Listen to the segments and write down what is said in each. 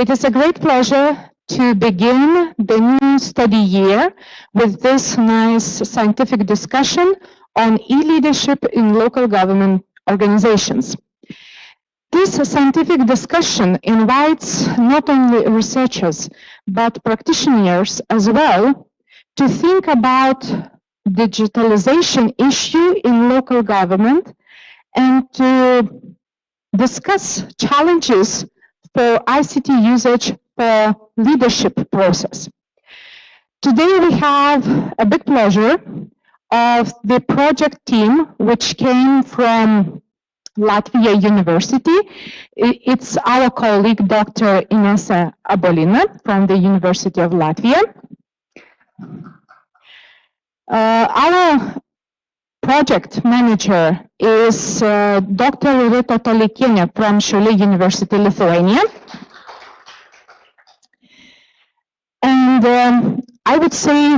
It is a great pleasure to begin the new study year with this nice scientific discussion on e-leadership in local government organizations. This scientific discussion invites not only researchers, but practitioners as well to think about digitalization issue in local government and to discuss challenges for ICT usage for leadership process. Today we have a big pleasure of the project team which came from Latvia University. It's our colleague, Dr. Inese Abolina from the University of Latvia. Our project manager is Dr. Rita Toleikienė from Šiauliai University, Lithuania. And I would say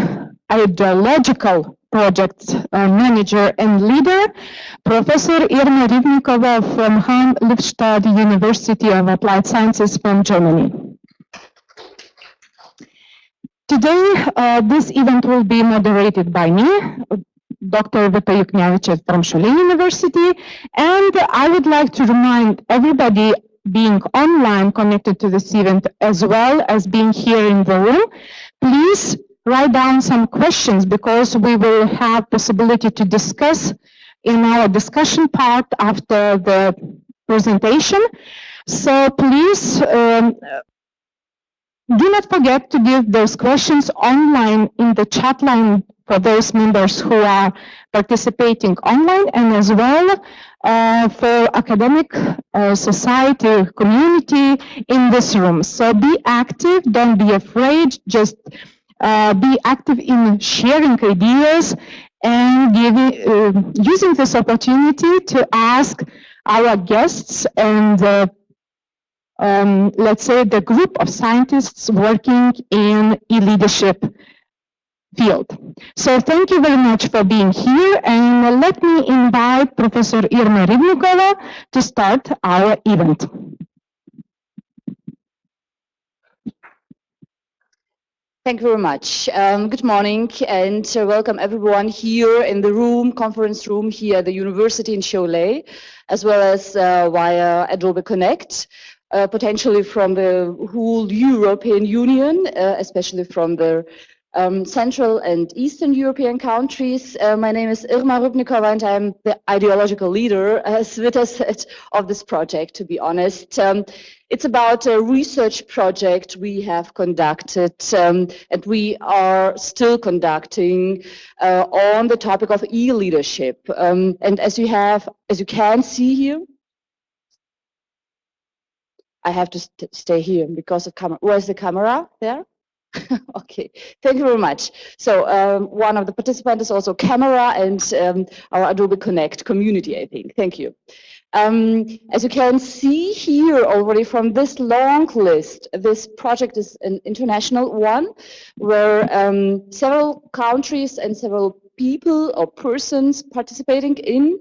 ideological project manager and leader, Professor Irma Rybnikova from Hamm-Lippstadt University of Applied Sciences from Germany. Today, this event will be moderated by me, Dr. Vita Juknevičienė from Šiauliai University, and I would like to remind everybody being online connected to this event as well as being here in the room, please write down some questions because we will have possibility to discuss in our discussion part after the presentation. So please do not forget to give those questions online in the chat line for those members who are participating online and as well for academic society community in this room. So be active, don't be afraid, just be active in sharing ideas and using this opportunity to ask our guests and let's say the group of scientists working in e-leadership field. So thank you very much for being here, and let me invite Professor Irma Rybnikova to start our event. Thank you very much. Good morning and welcome everyone here in the room, conference room here at the University in Šiauliai, as well as via Adobe Connect, potentially from the whole European Union, especially from the Central and Eastern European countries. My name is Irma Rybnikova and I'm the ideological leader, as Vita said, of this project, to be honest. It's about a research project we have conducted and we are still conducting on the topic of e-leadership. And as you can see here, I have to stay here because of camera. Where's the camera? There? Okay, thank you very much. So one of the participants is also camera and our Adobe Connect community, I think. Thank you. As you can see here already from this long list, this project is an international one where several countries and several people or persons participating in.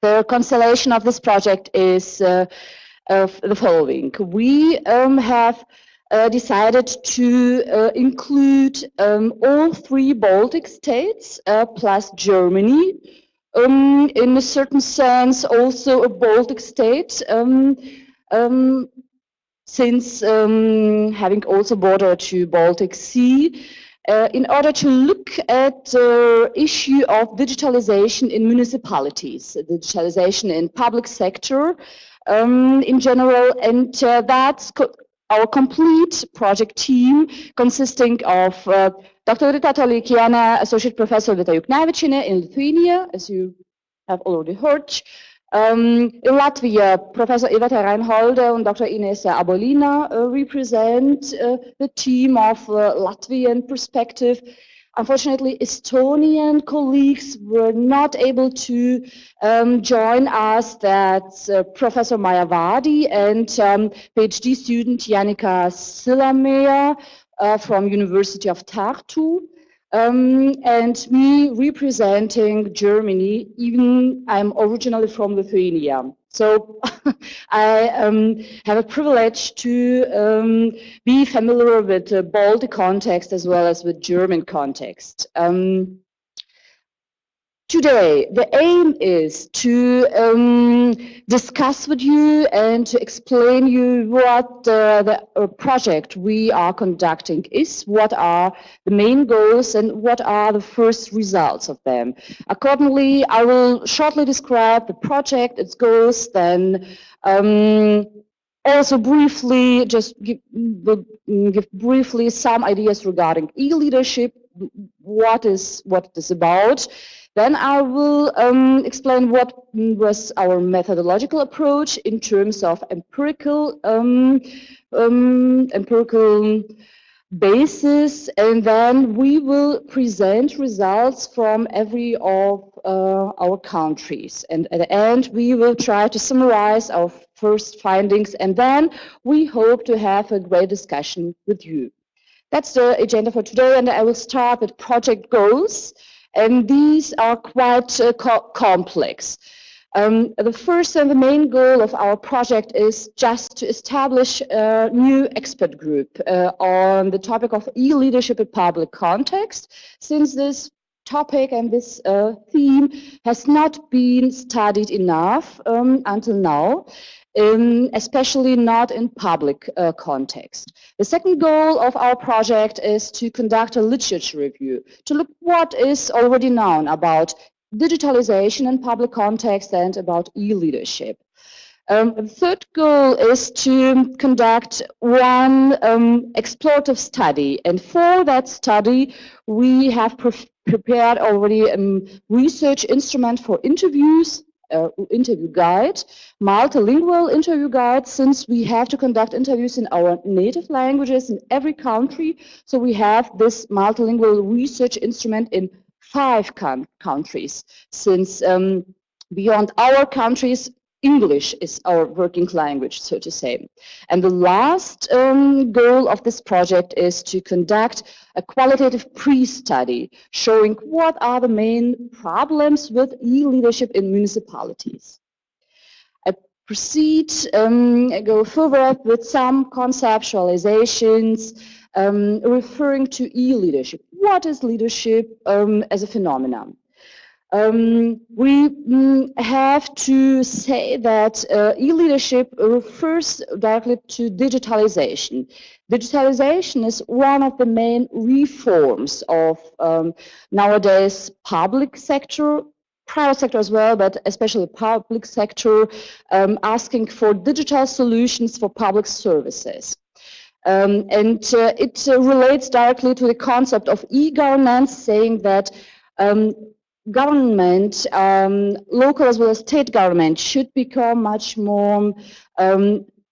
The constellation of this project is the following. We have decided to include all 3 Baltic states plus Germany. In a certain sense, also a Baltic state, since having also border to Baltic Sea, in order to look at the issue of digitalization in municipalities, digitalization in public sector in general, and that's our complete project team consisting of Dr. Rita Toleikienė, Associate Professor Vita Juknevičienė in Lithuania, as you have already heard. In Latvia, Professor Iveta Reinholde and Dr. Inese Abolina represent the team of Latvian perspective. Unfortunately, Estonian colleagues were not able to join us. That's Professor Maaja Vadi and PhD student Janika Sillamäe from University of Tartu. And me representing Germany, even I'm originally from Lithuania. So I have a privilege to be familiar with the Baltic context as well as with German context. Today, the aim is to discuss with you and to explain you what the project we are conducting is, what are the main goals and what are the first results of them. Accordingly, I will shortly describe the project, its goals, then also briefly just give briefly some ideas regarding e-leadership, what it is about. Then I will explain what was our methodological approach in terms of empirical basis, and then we will present results from every of our countries. And at the end, we will try to summarize our first findings, and then we hope to have a great discussion with you. That's the agenda for today, and I will start with project goals. And these are quite complex. The first and the main goal of our project is just to establish a new expert group on the topic of e-leadership in public context, since this topic and this theme has not been studied enough until now. Especially not in public context. The second goal of our project is to conduct a literature review, to look what is already known about digitalization in public context and about e-leadership. The third goal is to conduct one explorative study, and for that study we have prepared already a research instrument for interviews, interview guide, multilingual interview guide, since we have to conduct interviews in our native languages in every country. So we have this multilingual research instrument in 5 countries, since beyond our countries, English is our working language, so to say. And the last goal of this project is to conduct a qualitative pre-study showing what are the main problems with e-leadership in municipalities. I proceed, go further with some conceptualizations referring to e-leadership. What is leadership as a phenomenon? We have to say that e-leadership refers directly to digitalization. Digitalization is one of the main reforms of nowadays public sector, private sector as well, but especially public sector, asking for digital solutions for public services. It relates directly to the concept of e-governance, saying that government, local as well as state government, should become much more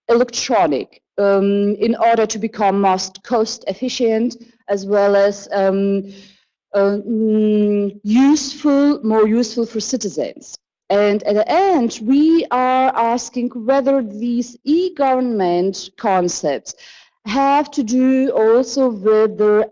electronic in order to become most cost efficient as well as more useful for citizens. And at the end, we are asking whether these e-government concepts have to do also with the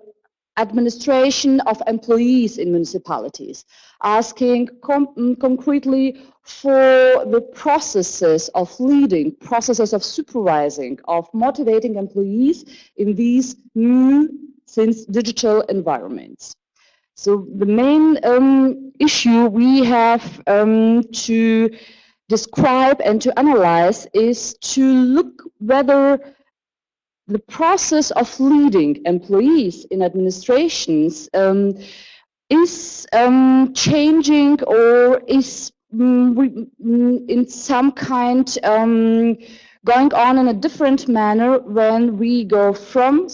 administration of employees in municipalities, asking concretely for the processes of leading, processes of supervising, of motivating employees in these new, since digital environments. So the main issue we have to describe and to analyze is to look whether the process of leading employees in administrations is changing or is in some kind going on in a different manner when we go from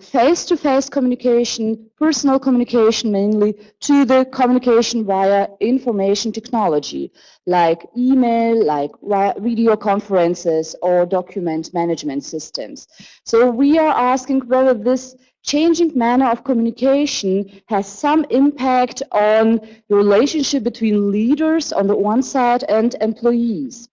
face-to-face communication, personal communication mainly, to the communication via information technology, like email, like video conferences or document management systems. So we are asking whether this changing manner of communication has some impact on the relationship between leaders on the one side and employees.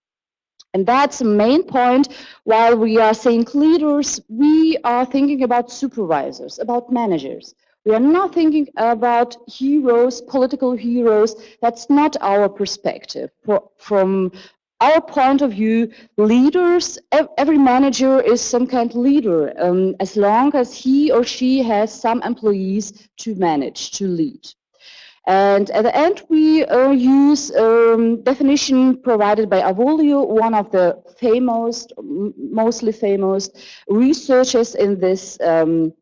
And that's the main point. While we are saying leaders, we are thinking about supervisors, about managers. We are not thinking about heroes, political heroes. That's not our perspective from our point of view, leaders, every manager is some kind of leader, as long as he or she has some employees to manage, to lead. And at the end, we use definition provided by Abolina, one of the famous, mostly famous researchers in this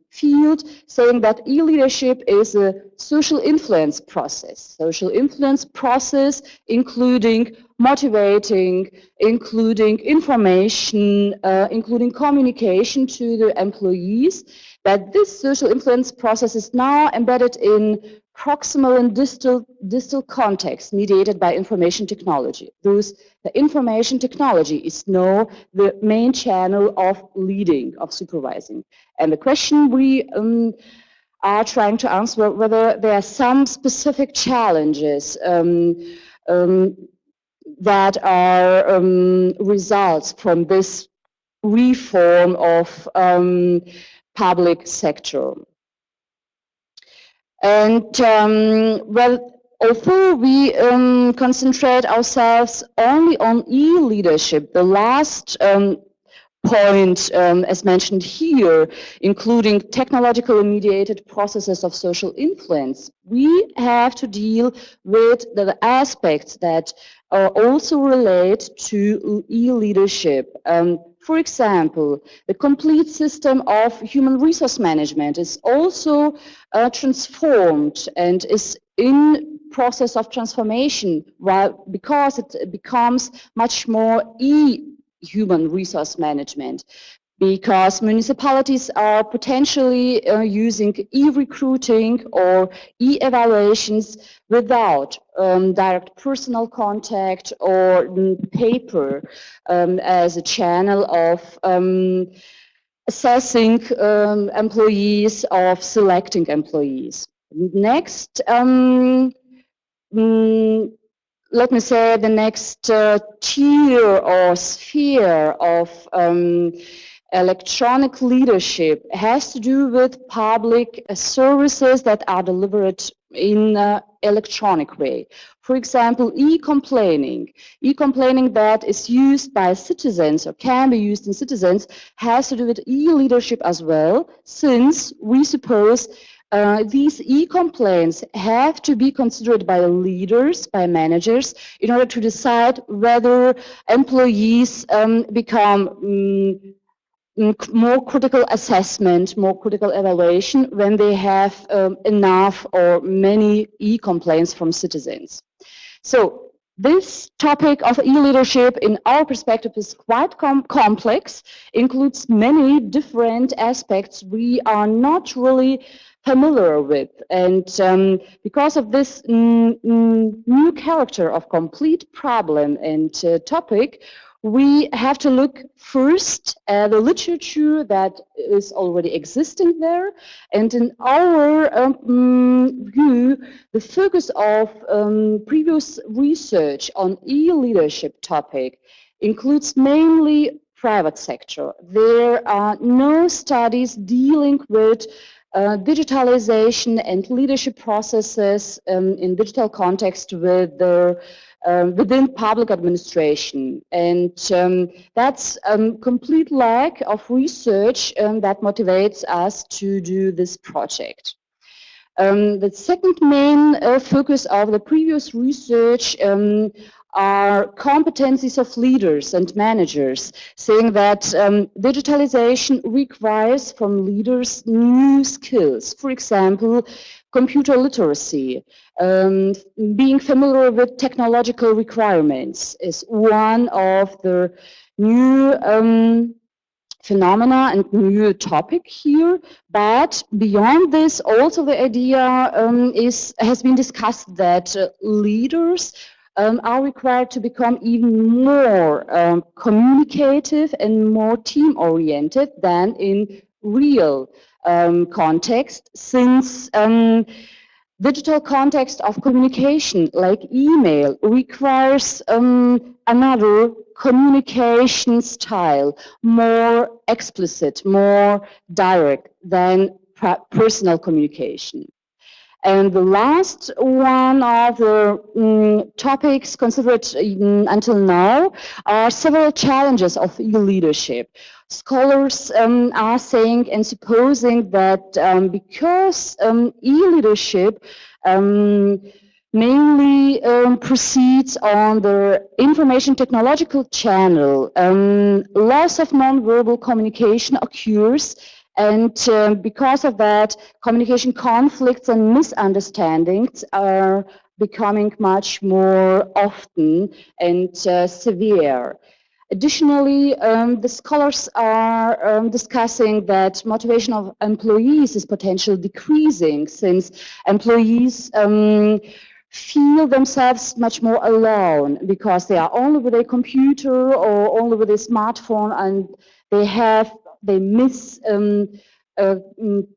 field, saying that e-leadership is a social influence process. Social influence process including motivating, including information, including communication to the employees, that this social influence process is now embedded in proximal and distal context mediated by information technology. Thus, the information technology is now the main channel of leading, of supervising. And the question we are trying to answer, whether there are some specific challenges that are results from this reform of public sector. And well, although we concentrate ourselves only on e-leadership, the last point, as mentioned here, including technologically mediated processes of social influence, we have to deal with the aspects that also relate to e-leadership. For example, the complete system of human resource management is also transformed and is in process of transformation, because it becomes much more human resource management, because municipalities are potentially using e-recruiting or e-evaluations without direct personal contact or paper as a channel of assessing employees, of selecting employees. Next, let me say the next tier or sphere of electronic leadership has to do with public services that are delivered in an electronic way. For example, e-complaining. E-complaining that is used by citizens or can be used in citizens has to do with e-leadership as well, since we suppose these e-complaints have to be considered by leaders, by managers, in order to decide whether employees become more critical assessment, more critical evaluation when they have enough or many e-complaints from citizens. So this topic of e-leadership in our perspective is quite complex, includes many different aspects we are not really familiar with. And because of this new character of complete problem and topic, we have to look first at the literature that is already existing there. And in our view, the focus of previous research on e-leadership topic includes mainly private sector. There are no studies dealing with digitalization and leadership processes in digital context with the within public administration, and that's a complete lack of research that motivates us to do this project. The second main focus of the previous research are competencies of leaders and managers, saying that digitalization requires from leaders new skills. For example, computer literacy, being familiar with technological requirements is one of the new phenomena and new topic here. But beyond this, also the idea has been discussed that leaders are required to become even more communicative and more team-oriented than in real context, since digital context of communication, like email, requires another communication style, more explicit, more direct than personal communication. And the last one of the topics considered until now are several challenges of e-leadership. Scholars are saying and supposing that because e-leadership mainly proceeds on the information technological channel, loss of non-verbal communication occurs, and because of that, communication conflicts and misunderstandings are becoming much more often and severe. Additionally, the scholars are discussing that motivation of employees is potentially decreasing, since employees feel themselves much more alone because they are only with a computer or only with a smartphone, and they miss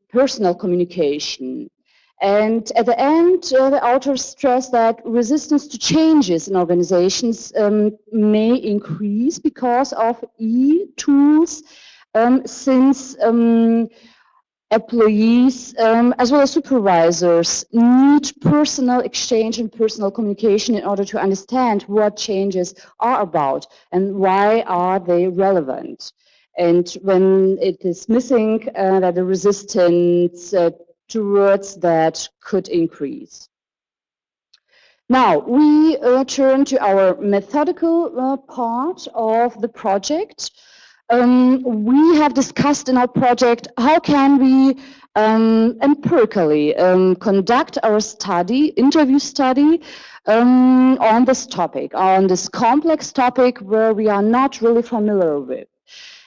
personal communication. And at the end, the authors stress that resistance to changes in organizations may increase because of e-tools, since employees as well as supervisors need personal exchange and personal communication in order to understand what changes are about and why are they relevant. And when it is missing, that the resistance towards that could increase. Now, we turn to our methodical part of the project. We have discussed in our project how can we empirically conduct our study, interview study, on this topic, on this complex topic where we are not really familiar with.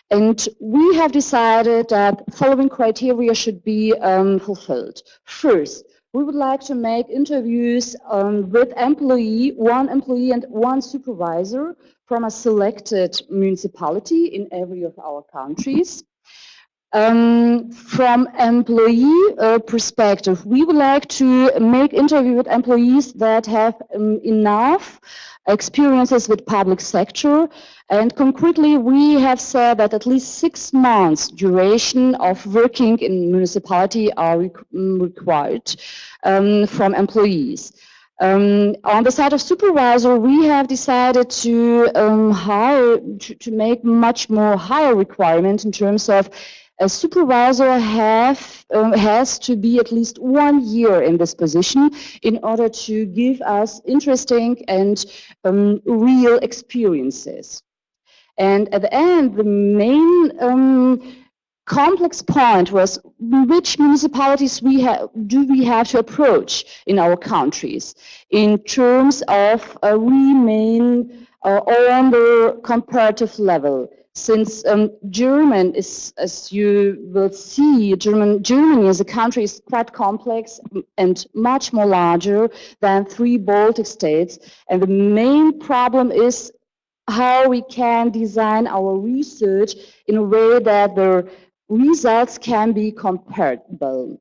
And we have decided that following criteria should be fulfilled. First, we would like to make interviews with one employee and one supervisor from a selected municipality in every of our countries. From employee perspective, we would like to make interview with employees that have enough experiences with public sector, and concretely we have said that at least 6 months duration of working in municipality are required from employees. On the side of supervisor, we have decided to make much more higher requirements in terms of a supervisor has to be at least 1 year in this position in order to give us interesting and real experiences. And at the end, the main complex point was which municipalities do we have to approach in our countries in terms of remain on the comparative level. Since German is, as you will see, Germany as a country is quite complex and much more larger than 3 Baltic states. And the main problem is how we can design our research in a way that the results can be comparable.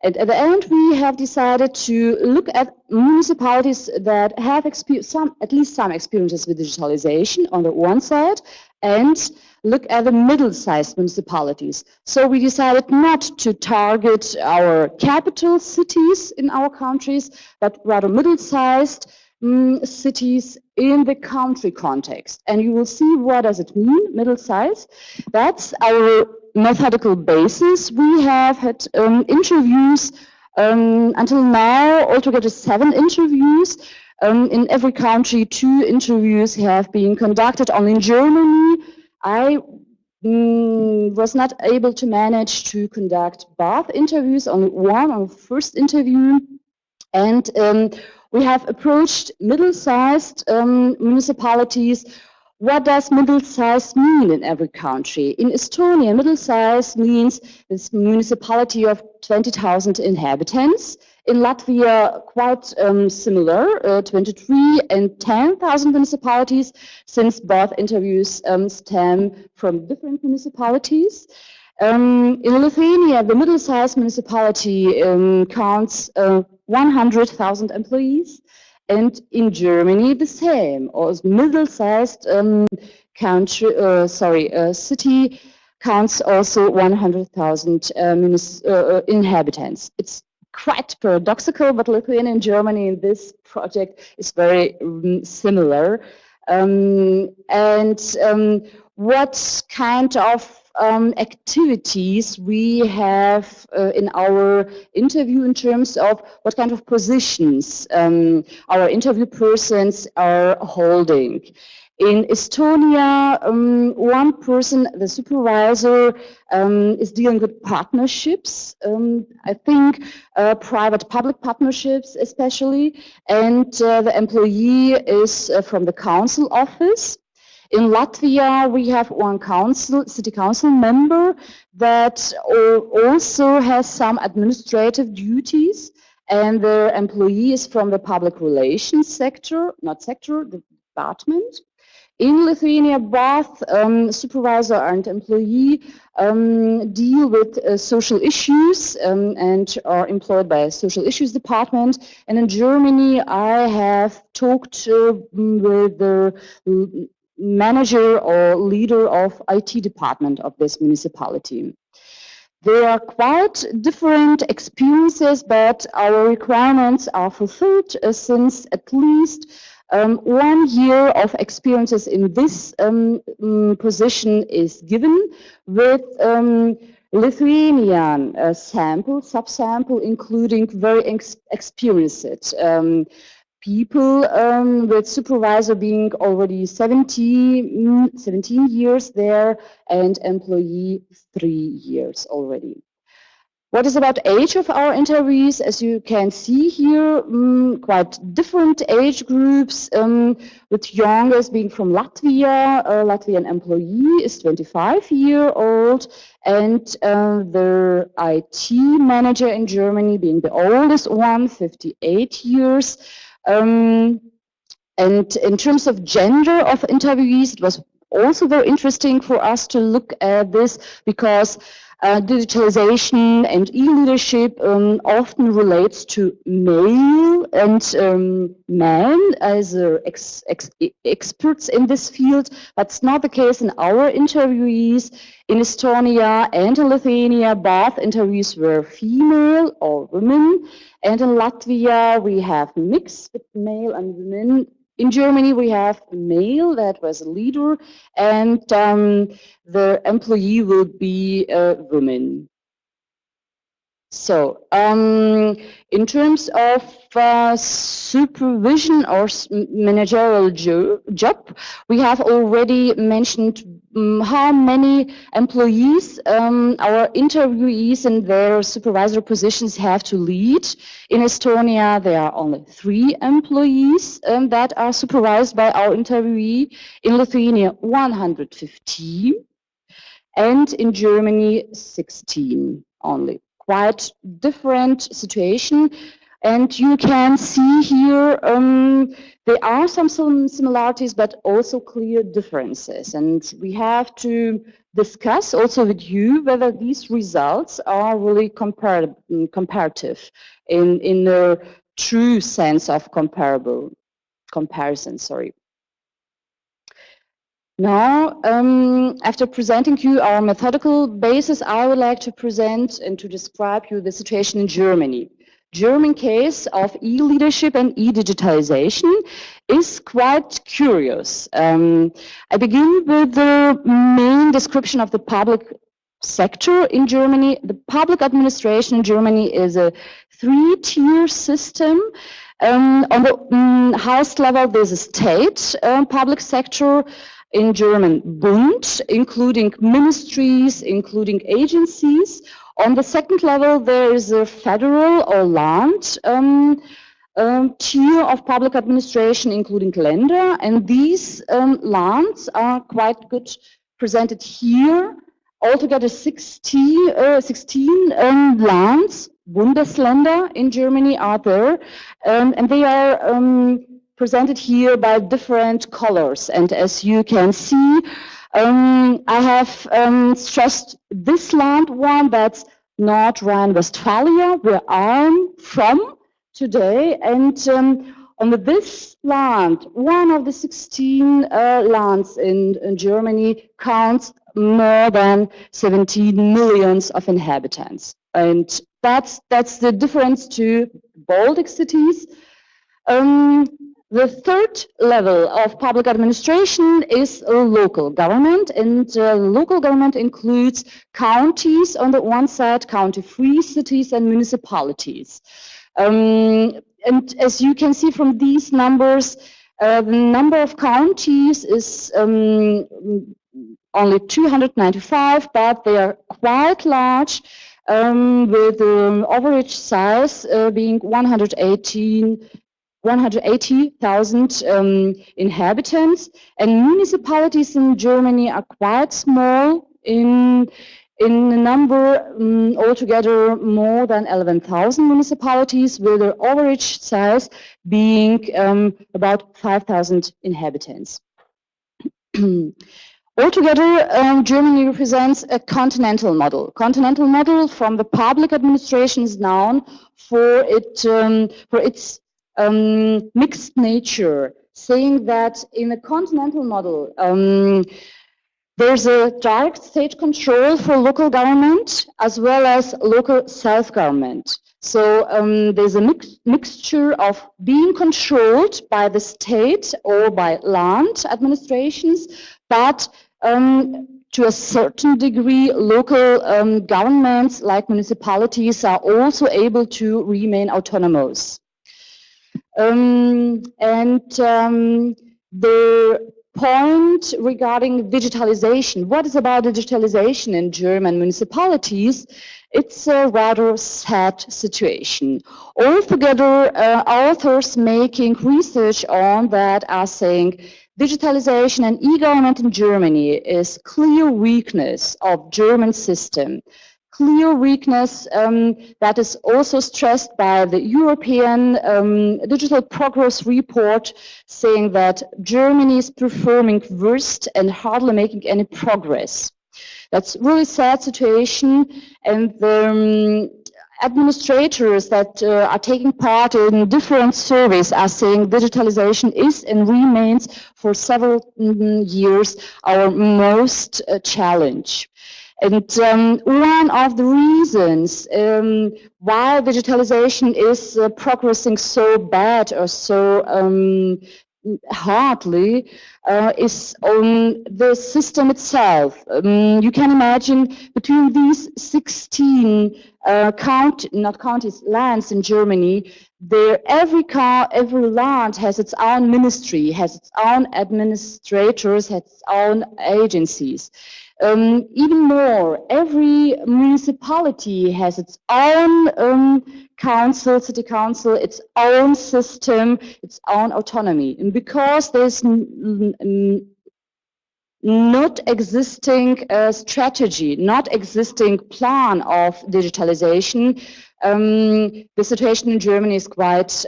And at the end, we have decided to look at municipalities that have at least some experiences with digitalization on the one side, and look at the middle-sized municipalities. So we decided not to target our capital cities in our countries, but rather middle-sized cities in the country context. And you will see what does it mean, middle-sized. That's our methodical basis. We have had interviews until now, altogether 7 interviews. In every country, 2 interviews have been conducted. Only in Germany, I was not able to manage to conduct both interviews, only one on the first interview. And we have approached middle-sized municipalities. What does middle-sized mean in every country? In Estonia, middle-sized means this municipality of 20,000 inhabitants. In Latvia, quite similar, 23 and 10,000 municipalities, since both interviews stem from different municipalities. In Lithuania, the middle-sized municipality counts 100,000 employees. And in Germany, the same, or middle-sized city counts also 100,000 inhabitants. It's quite paradoxical, but Lithuania and Germany in this project is very similar. What kind of activities we have in our interview in terms of what kind of positions our interview persons are holding. In Estonia, one person, the supervisor, is dealing with partnerships, I think private-public partnerships especially, and the employee is from the council office. In Latvia, we have one city council member that also has some administrative duties, and the employee is from the public relations sector, not sector, the department. In Lithuania, both supervisor and employee deal with social issues and are employed by a social issues department. And in Germany, I have talked with the manager or leader of IT department of this municipality. There are quite different experiences, but our requirements are fulfilled since at least 1 year of experiences in this position is given with Lithuanian subsample, including very experienced people with supervisor being already 17 years there and employee 3 years already. What is about age of our interviewees? As you can see here, quite different age groups, with youngest being from Latvia. Latvian employee is 25-year-old, and the IT manager in Germany being the oldest one, 58 years. And in terms of gender of interviewees, it was also very interesting for us to look at this because digitalization and e-leadership often relates to male and men as experts in this field, but it's not the case in our interviewees. In Estonia and in Lithuania, both interviews were female or women, and in Latvia we have mixed with male and women. In Germany, we have a male that was a leader, and the employee will be a woman. So, in terms of supervision or managerial job, we have already mentioned how many employees our interviewees and their supervisor positions have to lead. In Estonia, there are only 3 employees that are supervised by our interviewee. In Lithuania, 115, and in Germany, 16 only. Quite different situation, and you can see here there are some similarities but also clear differences, and we have to discuss also with you whether these results are really comparative in the true sense of comparison. Now, after presenting you our methodical basis, I would like to present and to describe you the situation in Germany. German case of e-leadership and e-digitalization is quite curious. I begin with the main description of the public sector in Germany. The public administration in Germany is a 3-tier system. On the highest level, there's a state public sector. In German, Bund, including ministries, including agencies. On the second level, there is a federal or land tier of public administration, including Länder, and these lands are quite good presented here. Altogether 16 lands, Bundesländer in Germany are there, and they are presented here by different colors. And as you can see, I have stressed this land one, that's North Rhine-Westphalia, where I'm from today. And on this land, one of the 16 lands in Germany counts more than 17 million of inhabitants. And that's the difference to Baltic cities. The third level of public administration is local government, and local government includes counties on the one side, county-free cities and municipalities. And as you can see from these numbers, the number of counties is only 295, but they are quite large, with average size being 180,000 inhabitants, and municipalities in Germany are quite small in number, altogether more than 11,000 municipalities, with their average size being about 5,000 inhabitants. Altogether, Germany represents a continental model. Continental model from the public administration is known for its mixed nature, saying that in a continental model, there's a direct state control for local government as well as local self-government. So there's a mixture of being controlled by the state or by land administrations, but to a certain degree, local governments like municipalities are also able to remain autonomous. The point regarding digitalization, what is about digitalization in German municipalities? It's a rather sad situation. Altogether, authors making research on that are saying digitalization and e-government in Germany is clear weakness of German system. Clear weakness that is also stressed by the European Digital Progress Report, saying that Germany is performing worst and hardly making any progress. That's really sad situation, and the administrators that are taking part in different surveys are saying digitalization is and remains for several years our most challenge. And one of the reasons why digitalization is progressing so bad or so hardly is on the system itself. You can imagine between these 16 lands in Germany, every land has its own ministry, has its own administrators, has its own agencies. Even more, every municipality has its own council, city council, its own system, its own autonomy. And because there's not existing strategy, not existing plan of digitalization, the situation in Germany is quite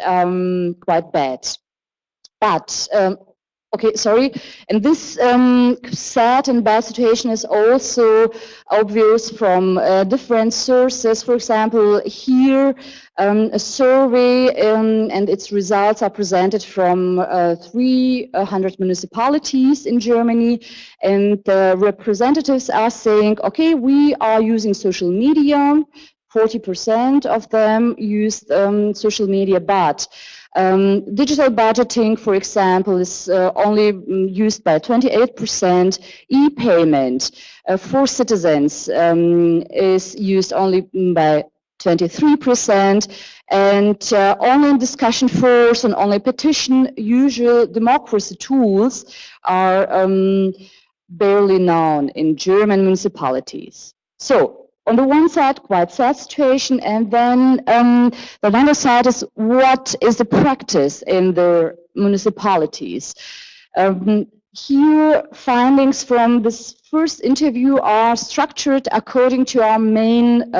bad. But okay, sorry. And this sad and bad situation is also obvious from different sources. For example, here a survey and its results are presented from 300 municipalities in Germany, and the representatives are saying, okay, we are using social media. 40% of them used social media, but digital budgeting, for example, is only used by 28%. E-payment for citizens is used only by 23%, and online discussion forums and online petition, usual democracy tools are barely known in German municipalities. So, on the one side, quite sad situation, and then the other side is what is the practice in the municipalities. Here, findings from this first interview are structured according to our main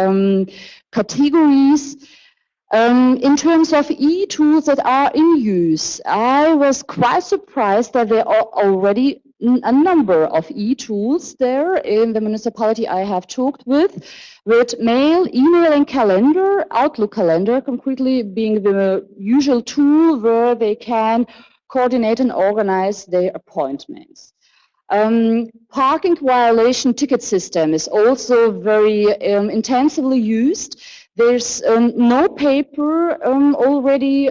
categories. In terms of e-tools that are in use, I was quite surprised that there are already a number of e-tools there in the municipality I have talked with mail, email and calendar, Outlook calendar concretely being the usual tool where they can coordinate and organize their appointments. Parking violation ticket system is also very intensively used. There's no paper already.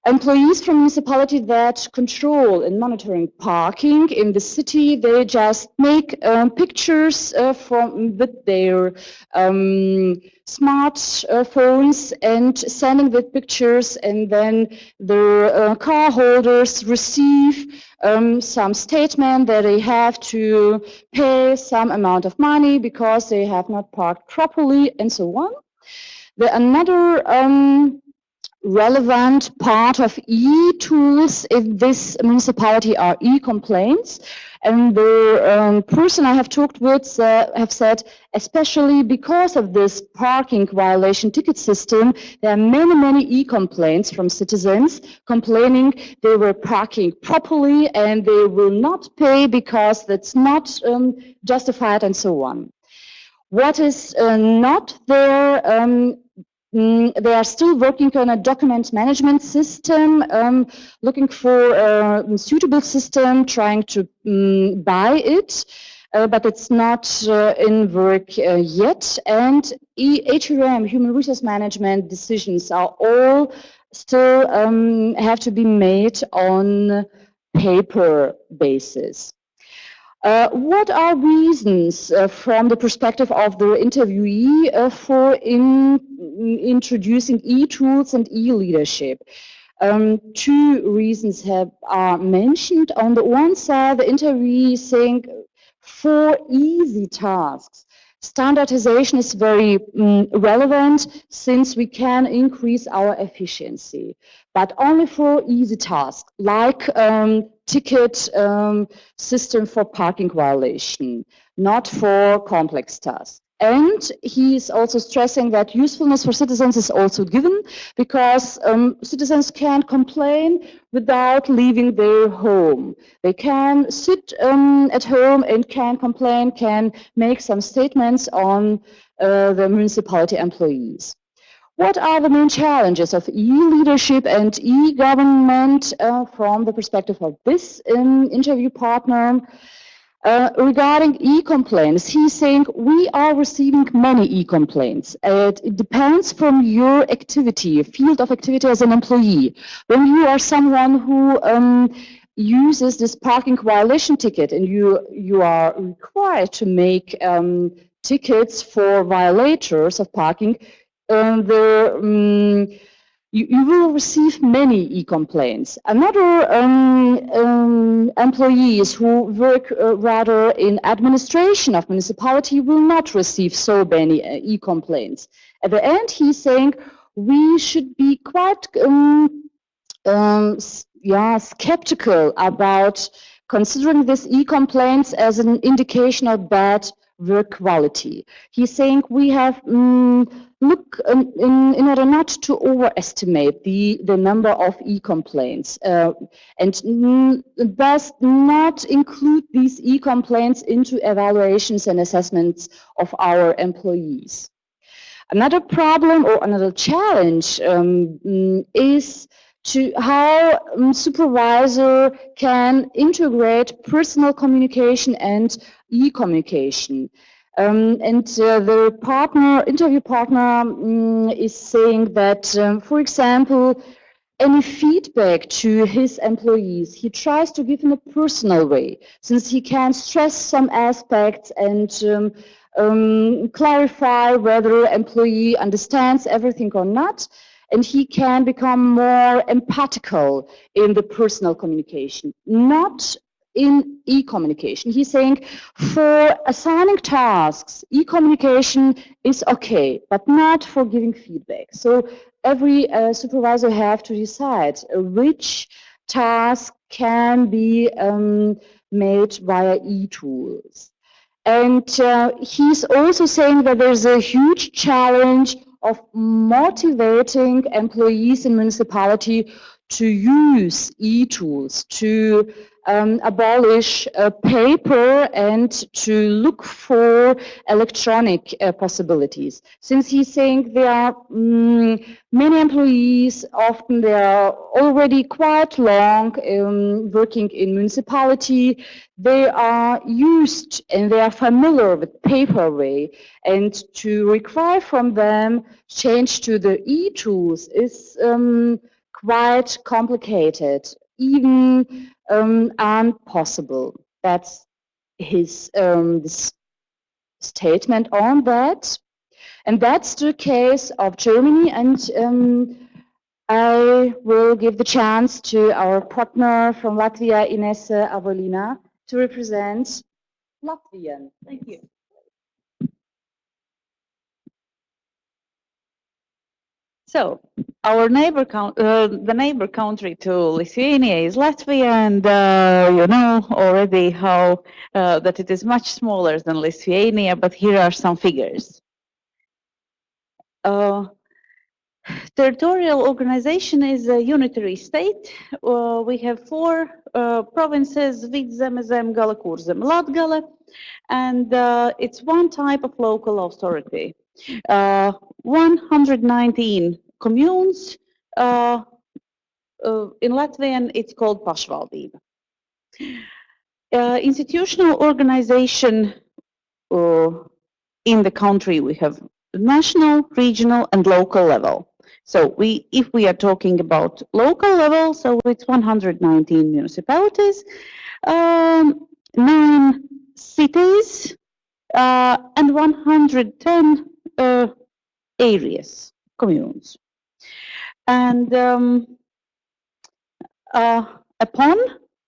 Employees from municipality that control and monitoring parking in the city, they just make pictures with their smartphones and sending the pictures, and then the car holders receive some statement that they have to pay some amount of money because they have not parked properly, and so on. Another relevant part of e-tools in this municipality are e-complaints. And the person I have talked with have said, especially because of this parking violation ticket system, there are many e-complaints from citizens complaining they were parking properly and they will not pay because that's not justified, and so on. What is not there, they are still working on a document management system, looking for a suitable system, trying to buy it, but it's not in work yet. And HRM, human resource management decisions, are all still have to be made on paper basis. What are reasons from the perspective of the interviewee for introducing e-tools and e-leadership? Two reasons are mentioned. On the one side, the interviewee is saying for easy tasks, standardization is very relevant since we can increase our efficiency, but only for easy tasks like ticket system for parking violation, not for complex tasks. And he is also stressing that usefulness for citizens is also given because citizens can complain without leaving their home. They can sit at home and can complain, can make some statements on the municipality employees. What are the main challenges of e-leadership and e-government from the perspective of this interview partner? Regarding e-complaints, he's saying we are receiving many e-complaints. It depends from your activity, field of activity as an employee. When you are someone who uses this parking violation ticket and you are required to make tickets for violators of parking, you will receive many e-complaints. Another employees who work rather in administration of municipality will not receive so many e-complaints. At the end, he's saying we should be quite skeptical about considering this e-complaints as an indication of bad work quality. He's saying we have look in order not to overestimate the number of e-complaints and thus not include these e-complaints into evaluations and assessments of our employees. Another problem or another challenge is to how supervisor can integrate personal communication and e-communication. The interview partner is saying that, for example, any feedback to his employees, he tries to give in a personal way, since he can stress some aspects and clarify whether employee understands everything or not. And he can become more empathical in the personal communication, not in e-communication. He's saying for assigning tasks, e-communication is okay, but not for giving feedback. So every supervisor have to decide which task can be made via e-tools. And he's also saying that there's a huge challenge of motivating employees in municipality to use e-tools, to abolish paper and to look for electronic possibilities. Since he's saying there are many employees, often they are already quite long working in municipality, they are used and they are familiar with paper way, and to require from them change to the e-tools is quite complicated, even impossible. That's his statement on that. And that's the case of Germany, and I will give the chance to our partner from Latvia, Inese Abolina, to represent Latvian. Thank you. So, our neighbor the neighbor country to Lithuania is Latvia, and you know already how that it is much smaller than Lithuania, but here are some figures. Territorial organization is a unitary state. We have 4 provinces, Vidzeme, Zemgale, Kurzeme, Latgale, and it's one type of local authority. 119 communes. In Latvian, it's called pašvaldība. Institutional organization in the country, we have national, regional, and local level. So if we are talking about local level, so it's 119 municipalities, 9 cities, and 110 areas, communes. And upon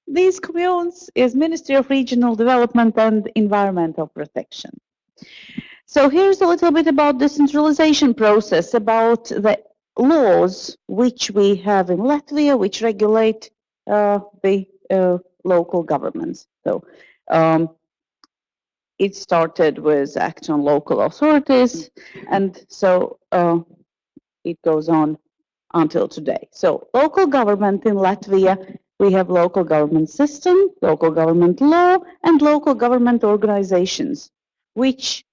these communes is Ministry of Regional Development and Environmental Protection. So here's a little bit about the centralization process, about the laws which we have in Latvia, which regulate the local governments. So it started with Act on Local Authorities, and so it goes on until today. So local government in Latvia, we have local government system, local government law, and local government organizations, which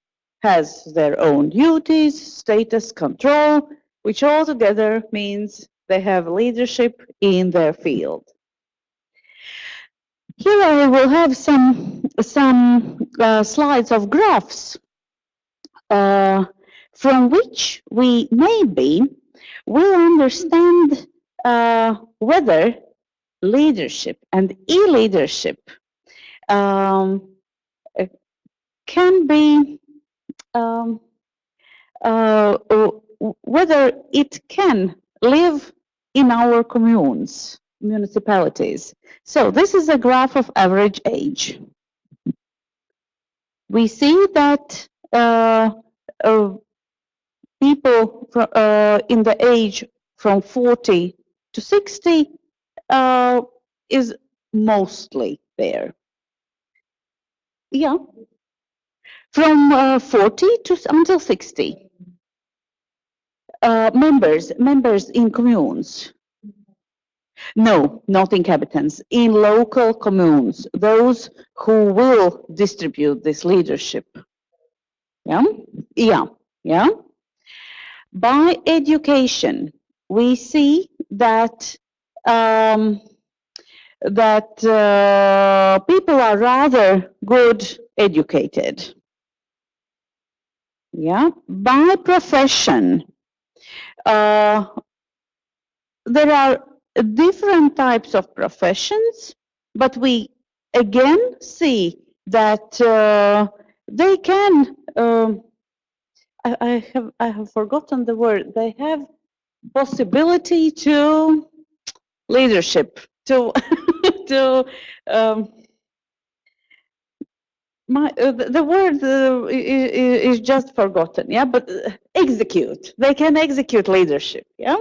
has their own duties, status, control, which altogether means they have leadership in their field. Here I will have some slides of graphs from which we maybe will understand whether leadership and e-leadership can be whether it can live in our communes, municipalities. So this is a graph of average age. We see that people in the age from 40 to 60 is mostly there. Yeah. From 40 to until 60. Members in communes. No, not inhabitants. In local communes, those who will distribute this leadership. Yeah, yeah, yeah. By education, we see that people are rather good educated. Yeah. By profession, there are different types of professions, but we again see that they can. I have forgotten the word. They have possibility to leadership, to to the word is just forgotten. Yeah, but execute. They can execute leadership. Yeah.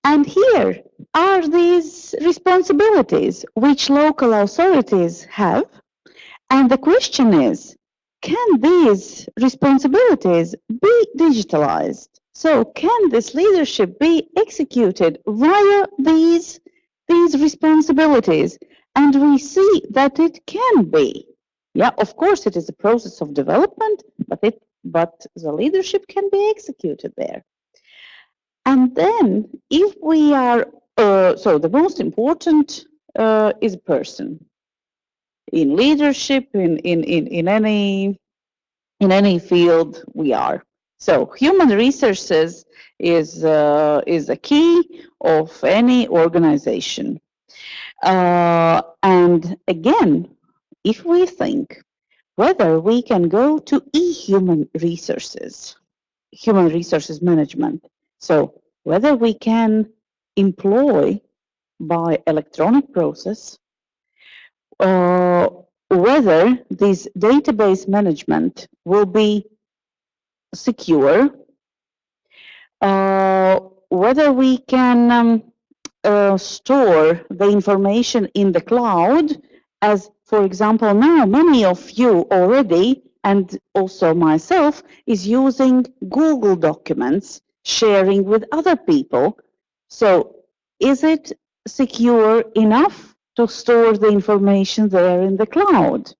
And here are these responsibilities which local authorities have. And the question is, can these responsibilities be digitalized? So can this leadership be executed via these responsibilities? And we see that it can be. Yeah, of course, it is a process of development, but the leadership can be executed there. And then, if we are, so the most important is a person. In leadership, in any field we are. So human resources is a key of any organization. And again, if we think whether we can go to human resources management, so whether we can employ by electronic process, whether this database management will be secure, whether we can store the information in the cloud, as for example now many of you already, and also myself, is using Google Documents, sharing with other people. So is it secure enough to store the information there in the cloud?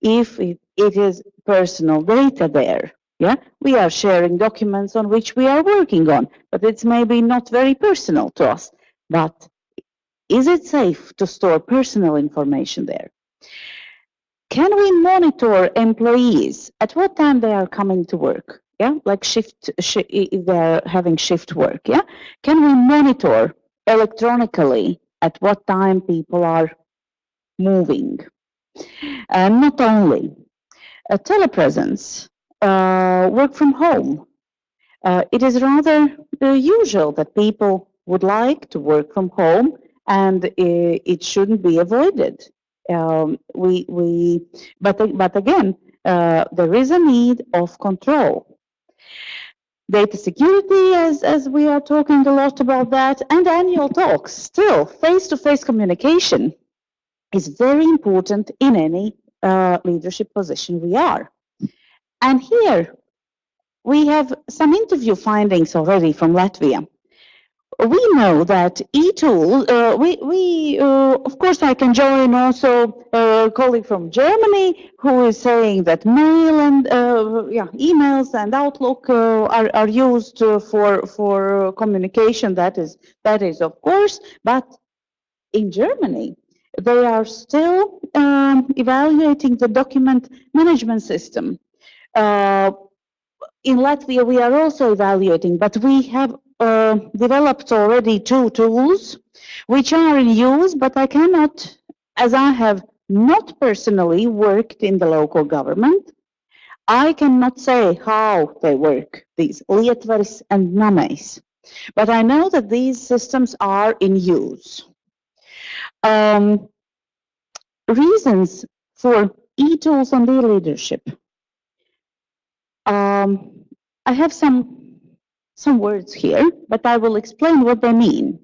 If it is personal data there, yeah, we are sharing documents on which we are working on, but it's maybe not very personal to us. But is it safe to store personal information there? Can we monitor employees at what time they are coming to work? Yeah, like if they're having shift work. Yeah, can we monitor electronically at what time people are moving? And not only telepresence, work from home. It is rather usual that people would like to work from home, and it shouldn't be avoided. But again, there is a need of control. Data security, as we are talking a lot about that, and annual talks. Still, face-to-face communication is very important in any leadership position we are. And here we have some interview findings already from Latvia. We know that e-tool, of course I can join also a colleague from Germany who is saying that mail and emails and Outlook are used for communication. That is of course, but in Germany they are still evaluating the document management system. In Latvia, we are also evaluating, but we have developed already 2 tools which are in use, but I cannot, as I have not personally worked in the local government, I cannot say how they work, these Lietvaris and Nameis. But I know that these systems are in use. Reasons for e-tools and e-leadership. I have some words here, but I will explain what they mean.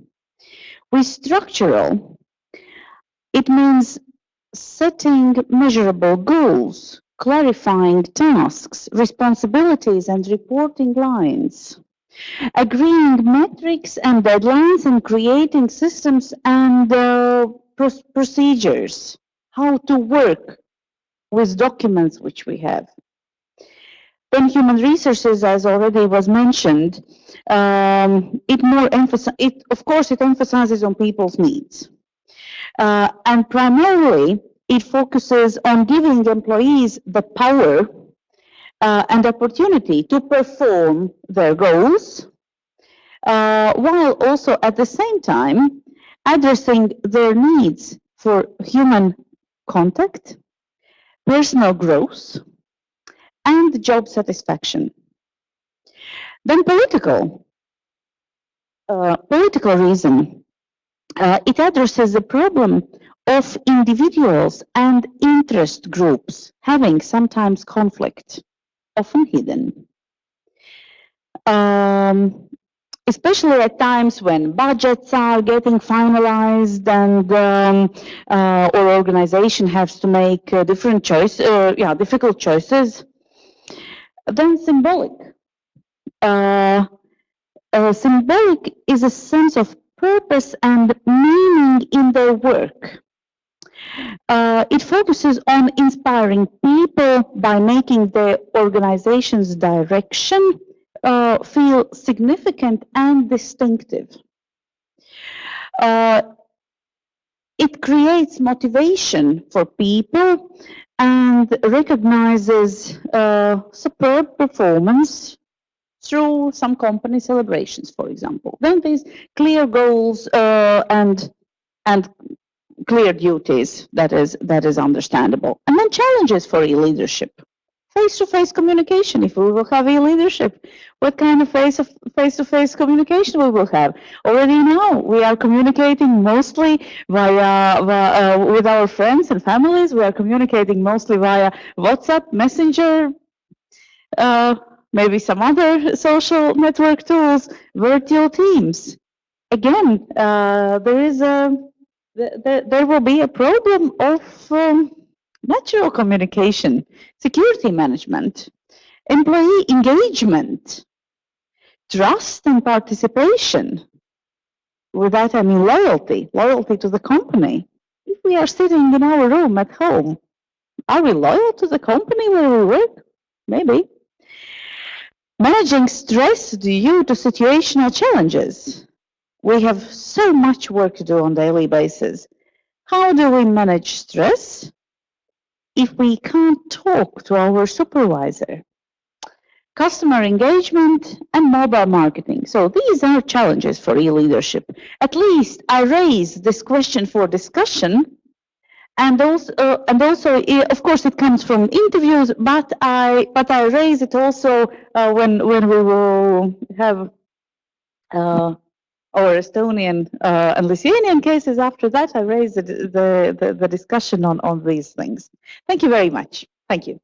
With structural, it means setting measurable goals, clarifying tasks, responsibilities, and reporting lines, agreeing metrics and deadlines, and creating systems and procedures, how to work with documents which we have. Then human resources, as already was mentioned, of course it emphasizes on people's needs. And primarily it focuses on giving employees the power and opportunity to perform their goals, while also at the same time addressing their needs for human contact, personal growth, and job satisfaction. Then political reason. It addresses the problem of individuals and interest groups having sometimes conflict, often hidden. Especially at times when budgets are getting finalized and or organization has to make different difficult choices. Then symbolic. Symbolic is a sense of purpose and meaning in their work. It focuses on inspiring people by making the organization's direction feel significant and distinctive. It creates motivation for people and recognizes superb performance through some company celebrations, for example. Then there's clear goals and clear duties. That is understandable. And then challenges for e-leadership. Face-to-face communication. If we will have e-leadership, what kind of face-to-face communication we will have? Already now, we are communicating mostly via with our friends and families. We are communicating mostly via WhatsApp, Messenger, maybe some other social network tools, virtual teams. Again, there will be a problem of natural communication, security management, employee engagement, trust and participation. With that, I mean loyalty to the company. If we are sitting in our room at home, are we loyal to the company where we work? Maybe. Managing stress due to situational challenges. We have so much work to do on a daily basis. How do we manage stress if we can't talk to our supervisor? Customer engagement and mobile marketing. So these are challenges for e-leadership. At least I raise this question for discussion. And also, of course, it comes from interviews, but I raise it also when we will have our Estonian and Lithuanian cases. After that, I raise the discussion on these things. Thank you very much. Thank you.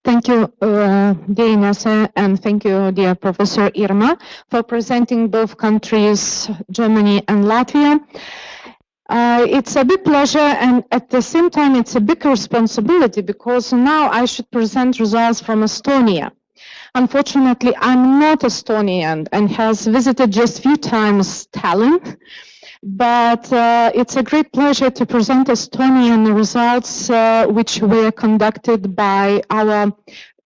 Thank you, dear Inese, and thank you, dear Professor Irma, for presenting both countries, Germany and Latvia. It's a big pleasure, and at the same time, it's a big responsibility, because now I should present results from Estonia. Unfortunately, I'm not Estonian and has visited just a few times Tallinn, but it's a great pleasure to present Estonian results which were conducted by our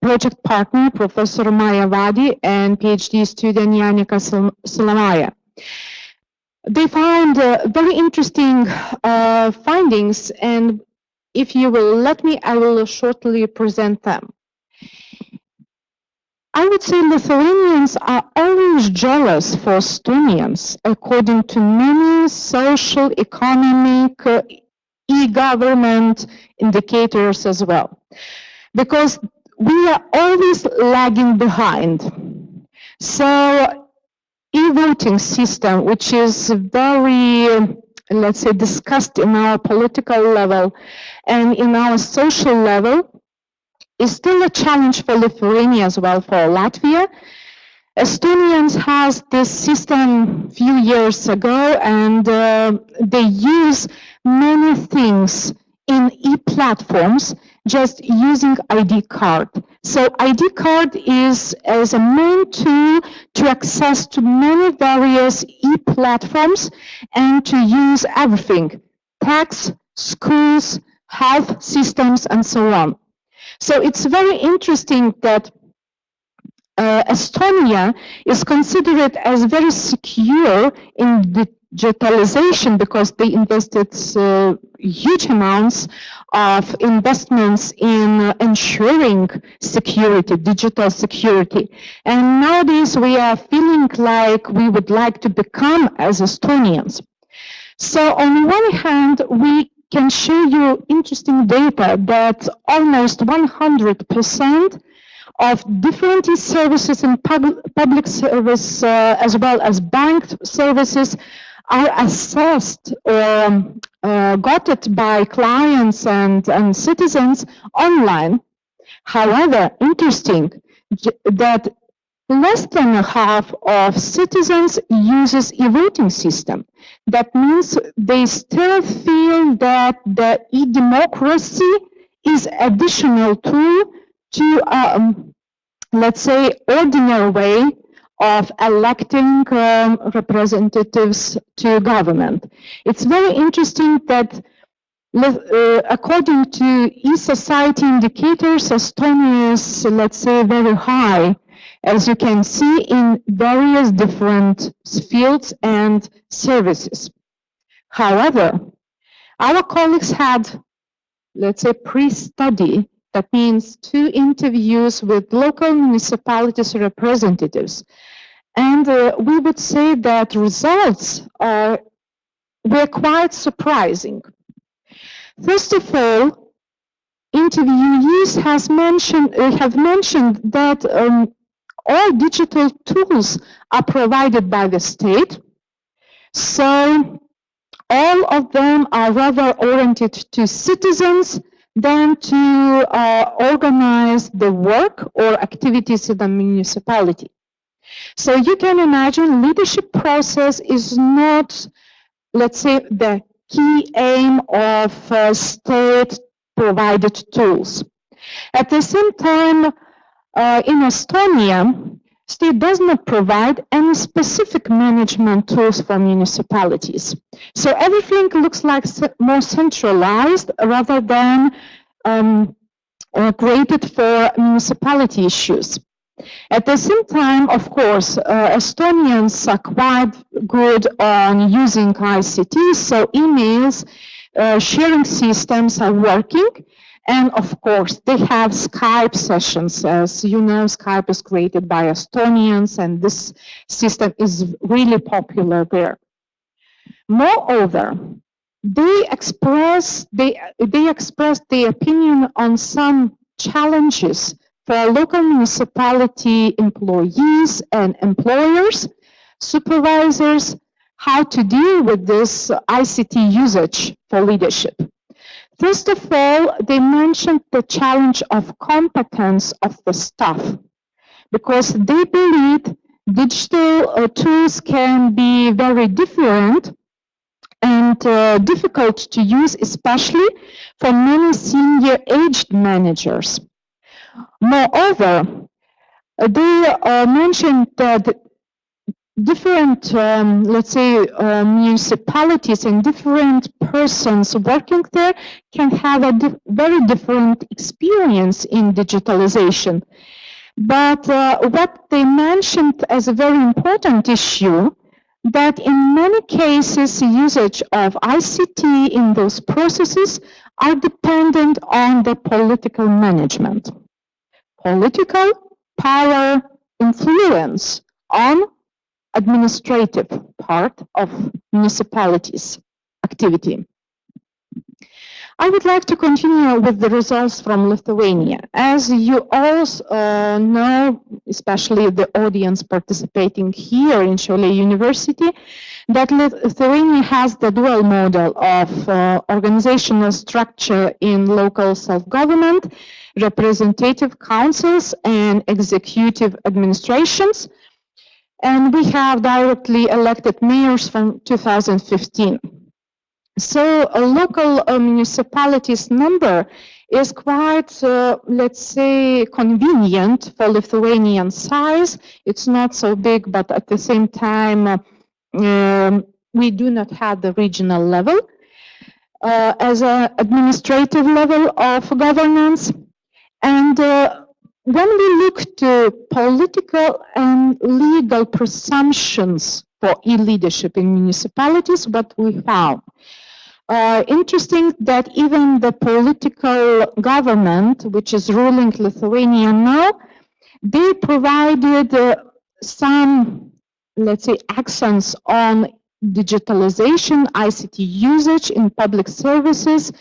project partner, Professor Maaja Vadi, and PhD student Janika Sillamäe. They found very interesting findings, and if you will let me, I will shortly present them. I would say Lithuanians are always jealous for Estonians, according to many social, economic, e-government indicators as well, because we are always lagging behind. So, e-voting system, which is very, let's say, discussed in our political level and in our social level, is still a challenge for Lithuania as well for Latvia. Estonians has this system a few years ago, and they use many things in e-platforms just using ID card. So ID card is as a main tool to access to many various e-platforms and to use everything, tax, schools, health systems, and so on. So it's very interesting that Estonia is considered as very secure in digitalization because they invested huge amounts of investments in ensuring security, digital security. And nowadays we are feeling like we would like to become as Estonians. So on one hand, we can show you interesting data that almost 100% of different services and public service as well as bank services are assessed or got it by clients and citizens online. However, interesting that less than half of citizens uses e-voting system. That means they still feel that the e-democracy is additional tool to, let's say, ordinary way of electing representatives to government. It's very interesting that according to e-society indicators, Estonia is, let's say, very high, as you can see, in various different fields and services. However, our colleagues had, let's say, pre-study, that means 2 interviews with local municipalities representatives. And we would say that results were quite surprising. First of all, interviewees have mentioned that all digital tools are provided by the state. So all of them are rather oriented to citizens than to organize the work or activities in the municipality. So you can imagine leadership process is not, let's say, the key aim of state-provided tools. At the same time, in Estonia, state does not provide any specific management tools for municipalities. So everything looks like more centralized rather than created for municipality issues. At the same time, of course, Estonians are quite good on using ICT, so emails, sharing systems are working. And of course, they have Skype sessions. As you know, Skype is created by Estonians, and this system is really popular there. Moreover, they express their opinion on some challenges for local municipality employees and employers, supervisors, how to deal with this ICT usage for leadership. First of all, they mentioned the challenge of competence of the staff, because they believe digital tools can be very different and difficult to use, especially for many senior-aged managers. Moreover, they mentioned that different, let's say, municipalities and different persons working there can have a very different experience in digitalization. But what they mentioned as a very important issue, that in many cases, usage of ICT in those processes are dependent on the political management. Political power influence on administrative part of municipalities' activity. I would like to continue with the results from Lithuania. As you all know, especially the audience participating here in Šiauliai University, that Lithuania has the dual model of organizational structure in local self-government, representative councils, and executive administrations. And we have directly elected mayors from 2015. So a local municipalities number is quite, let's say, convenient for Lithuanian size. It's not so big, but at the same time, we do not have the regional level as an administrative level of governance. And when we look to political and legal presumptions for e-leadership in municipalities, what we found. Interesting that even the political government, which is ruling Lithuania now, they provided some, let's say, accents on digitalization, ICT usage in public services,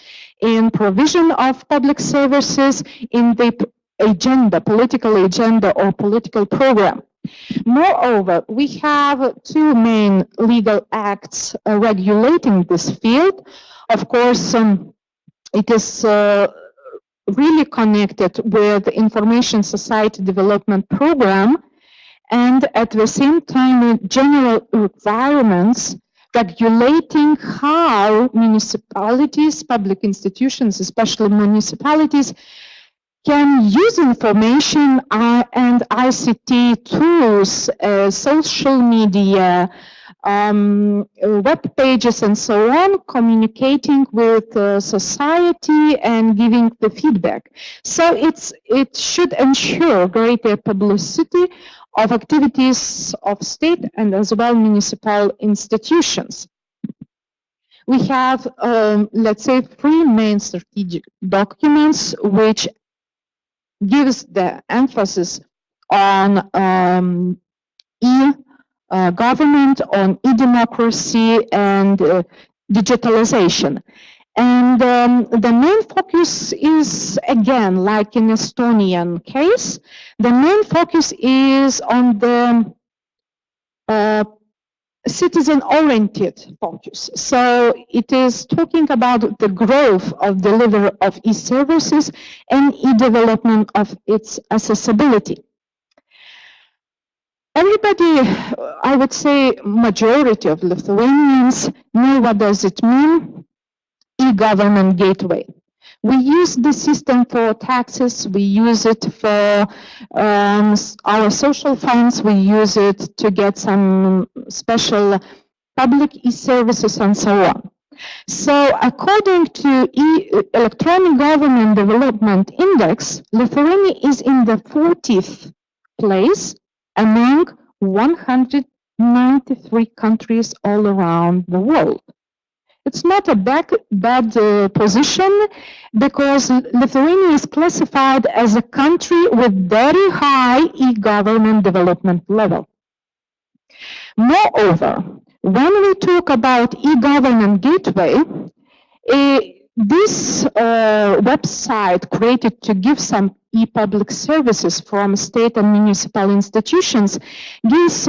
in provision of public services, in the agenda, political agenda or political program. Moreover, we have 2 main legal acts regulating this field. Of course, it is really connected with the Information Society Development Program, and at the same time, general requirements regulating how municipalities, public institutions, especially municipalities, can use information and ICT tools, social media, web pages and so on, communicating with society and giving the feedback. So it should ensure greater publicity of activities of state and as well municipal institutions. We have, let's say, 3 main strategic documents which gives the emphasis on e-government, on e-democracy and digitalization. And the main focus is, again, like in Estonian case, the main focus is on the citizen-oriented focus. So it is talking about the growth of delivery of e-services and e-development of its accessibility. Everybody, I would say majority of Lithuanians know what does it mean, e-government gateway. We use the system for taxes, we use it for our social funds, we use it to get some special public e-services and so on. So according to Electronic Government Development Index, Lithuania is in the 40th place among 193 countries all around the world. It's not a bad position because Lithuania is classified as a country with very high e-government development level. Moreover, when we talk about e-government gateway, this website created to give some e-public services from state and municipal institutions gives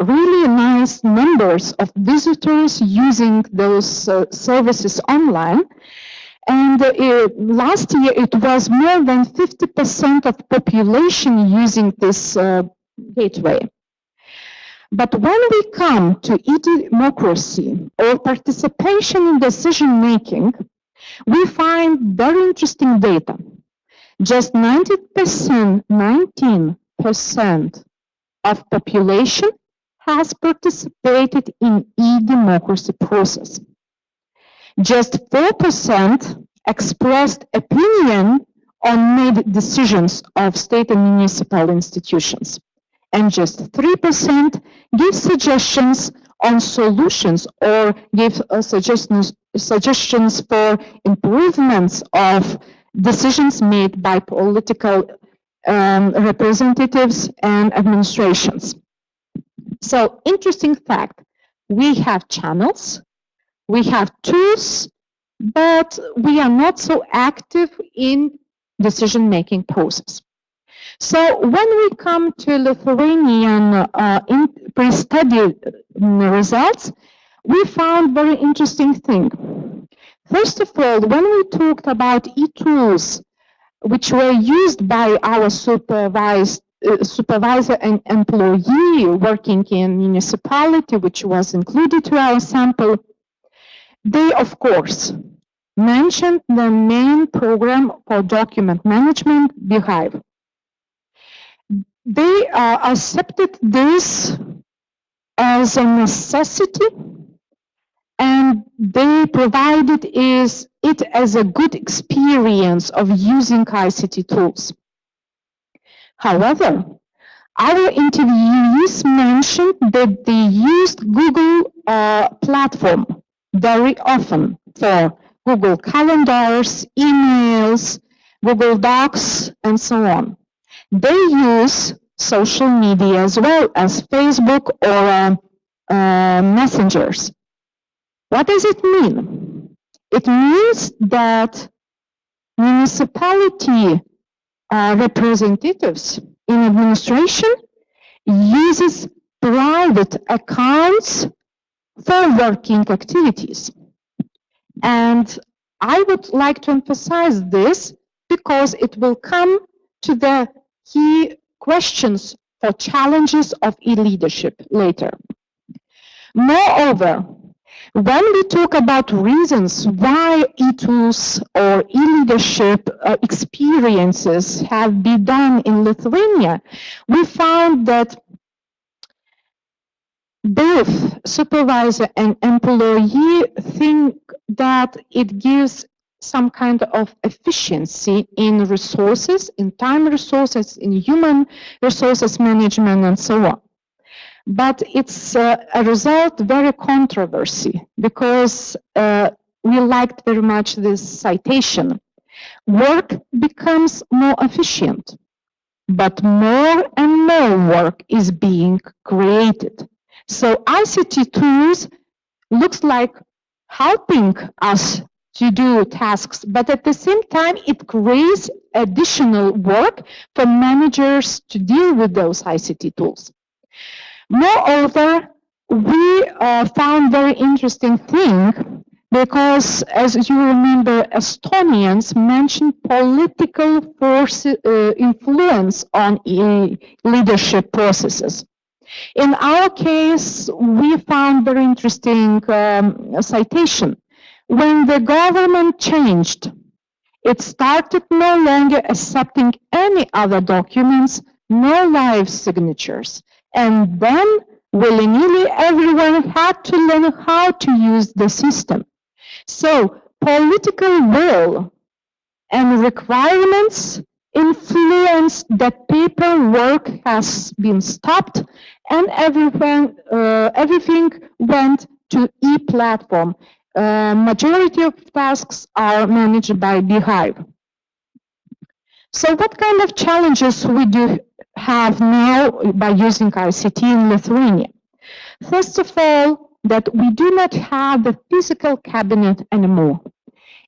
really nice numbers of visitors using those services online. And last year it was more than 50% of population using this gateway. But when we come to e-democracy or participation in decision-making, we find very interesting data. Just 19% of population has participated in e-democracy process. Just 4% expressed opinion on made decisions of state and municipal institutions. And just 3% give suggestions on solutions or give suggestions for improvements of decisions made by political representatives and administrations. So, interesting fact, we have channels, we have tools, but we are not so active in decision-making process. So when we come to Lithuanian pre-study results, we found very interesting thing. First of all, when we talked about e-tools, which were used by our supervisor and employee working in municipality, which was included to our sample, they, of course, mentioned the main program for document management, Beehive. They accepted this as a necessity, and they provided it as a good experience of using ICT tools. However, our interviewees mentioned that they used Google platform very often for Google Calendars, emails, Google Docs, and so on. They use social media as well as Facebook or messengers. What does it mean? It means that municipality representatives in administration uses private accounts for working activities. And I would like to emphasize this because it will come to the key questions for challenges of e-leadership later. Moreover, When we talk about reasons why e-tools or e-leadership experiences have been done in Lithuania, we found that both supervisor and employee think that it gives some kind of efficiency in resources, in time resources, in human resources management, and so on. But it's a result very controversy because we liked very much this citation. Work becomes more efficient, but more and more work is being created. So ICT tools looks like helping us to do tasks, but at the same time, it creates additional work for managers to deal with those ICT tools. Moreover, we found very interesting thing because, as you remember, Estonians mentioned political force influence on leadership processes. In our case, we found very interesting citation. When the government changed, it started no longer accepting any other documents, no live signatures. And then, willy-nilly, everyone had to learn how to use the system. So, political will and requirements influenced that paperwork has been stopped and everything went to e-platform. Majority of tasks are managed by Beehive. So what kind of challenges we do have now by using ICT in Lithuania? First of all, that we do not have the physical cabinet anymore.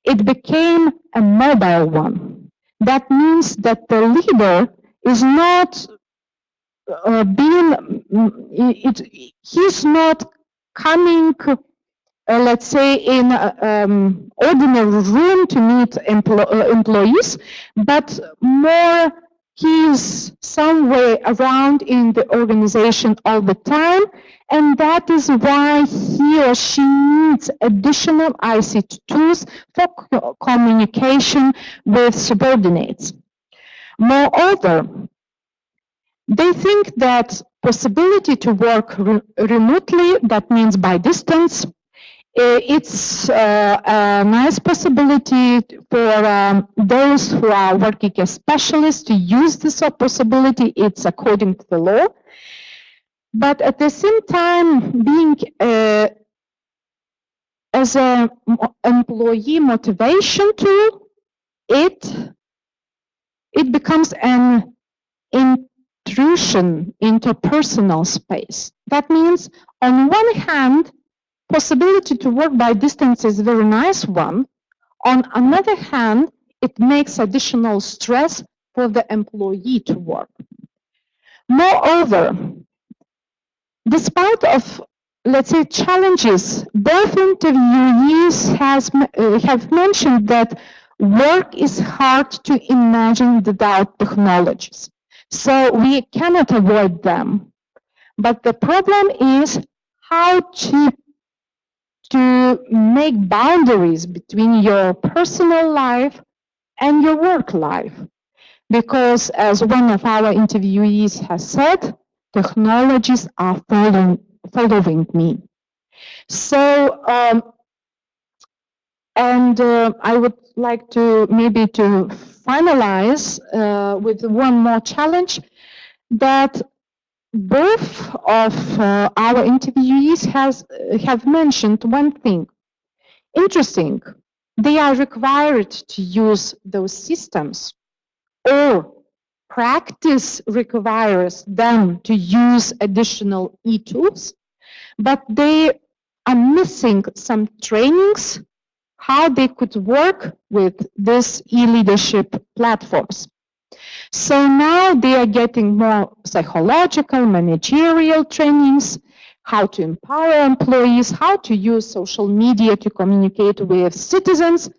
It became a mobile one. That means that the leader is not he's not coming, let's say, in ordinary room to meet employees, but more he's somewhere around in the organization all the time, and that is why he or she needs additional ICT tools for communication with subordinates. Moreover, they think that possibility to work remotely, that means by distance, it's a nice possibility for those who are working as specialists to use this possibility. It's according to the law. But at the same time, being as an employee motivation tool, it becomes an intrusion into personal space. That means, on one hand, possibility to work by distance is a very nice one. On another hand, it makes additional stress for the employee to work. Moreover, despite of, let's say, challenges, both interviewees have mentioned that work is hard to imagine without technologies. So we cannot avoid them. But the problem is how to make boundaries between your personal life and your work life. Because as one of our interviewees has said, technologies are following me. So, I would like to maybe to finalize with one more challenge that both of our interviewees have mentioned one thing. Interesting, they are required to use those systems, or practice requires them to use additional e-tools, but they are missing some trainings how they could work with this e-leadership platforms. So now they are getting more psychological, managerial trainings, how to empower employees, how to use social media to communicate with citizens,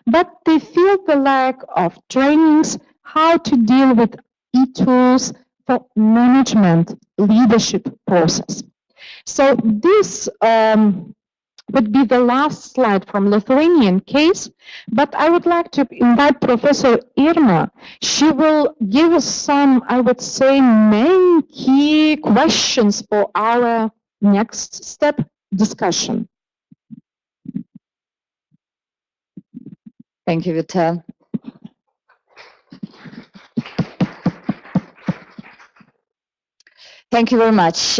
but they feel the lack of trainings how to deal with e-tools for management leadership process. So this would be the last slide from Lithuanian case, but I would like to invite Professor Irma. She will give us some, I would say, main key questions for our next step discussion. Thank you, Vita. Thank you very much.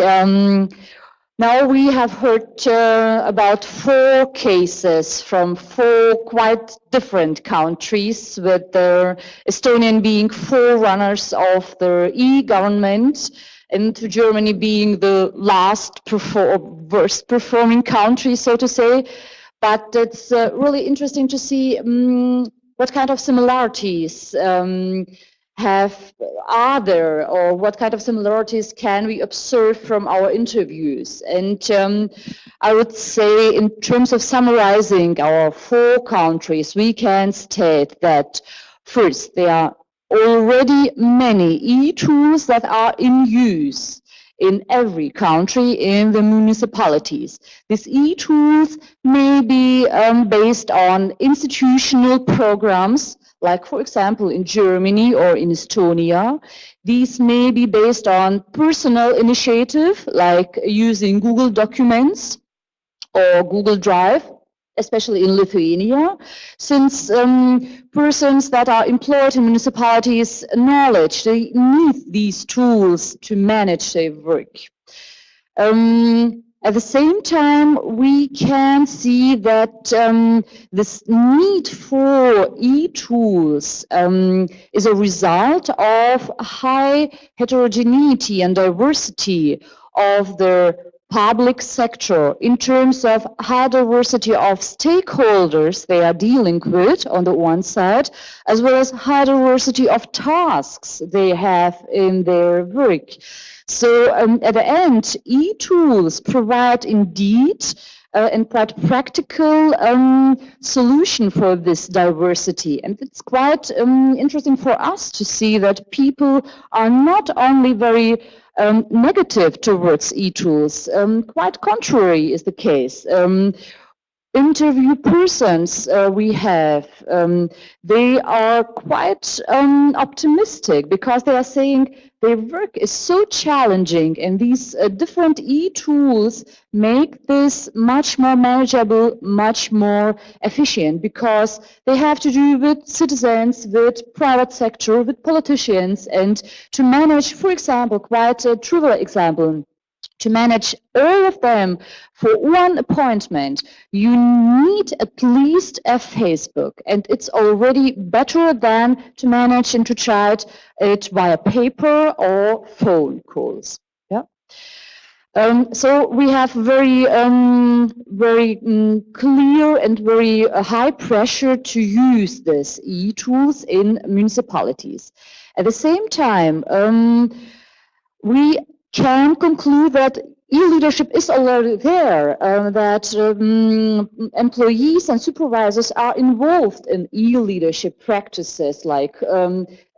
Now we have heard about 4 cases from 4 quite different countries, with the Estonian being forerunners of the e-government, and Germany being the worst performing country, so to say. But it's really interesting to see what kind of similarities are there, or what kind of similarities can we observe from our interviews. And I would say, in terms of summarizing our 4 countries, we can state that first, there are already many e-tools that are in use in every country, in the municipalities. These e-tools may be based on institutional programs, like, for example, in Germany or in Estonia. These may be based on personal initiative, like using Google Documents or Google Drive, especially in Lithuania, since persons that are employed in municipalities knowledge they need these tools to manage their work. At the same time, we can see that this need for e-tools is a result of high heterogeneity and diversity of the public sector in terms of high diversity of stakeholders they are dealing with on the one side, as well as high diversity of tasks they have in their work. So at the end, e-tools provide indeed and quite practical solution for this diversity. And it's quite interesting for us to see that people are not only very negative towards e-tools, quite contrary is the case. Interview persons we have, they are quite optimistic, because they are saying their work is so challenging, and these different e-tools make this much more manageable, much more efficient, because they have to do with citizens, with private sector, with politicians, and to manage, for example, quite a trivial example, to manage all of them for one appointment, you need at least a Facebook, and it's already better than to manage and to try it via paper or phone calls. Yeah. So we have very clear and very high pressure to use this e-tools in municipalities. At the same time, we can conclude that e-leadership is already there, that employees and supervisors are involved in e-leadership practices, like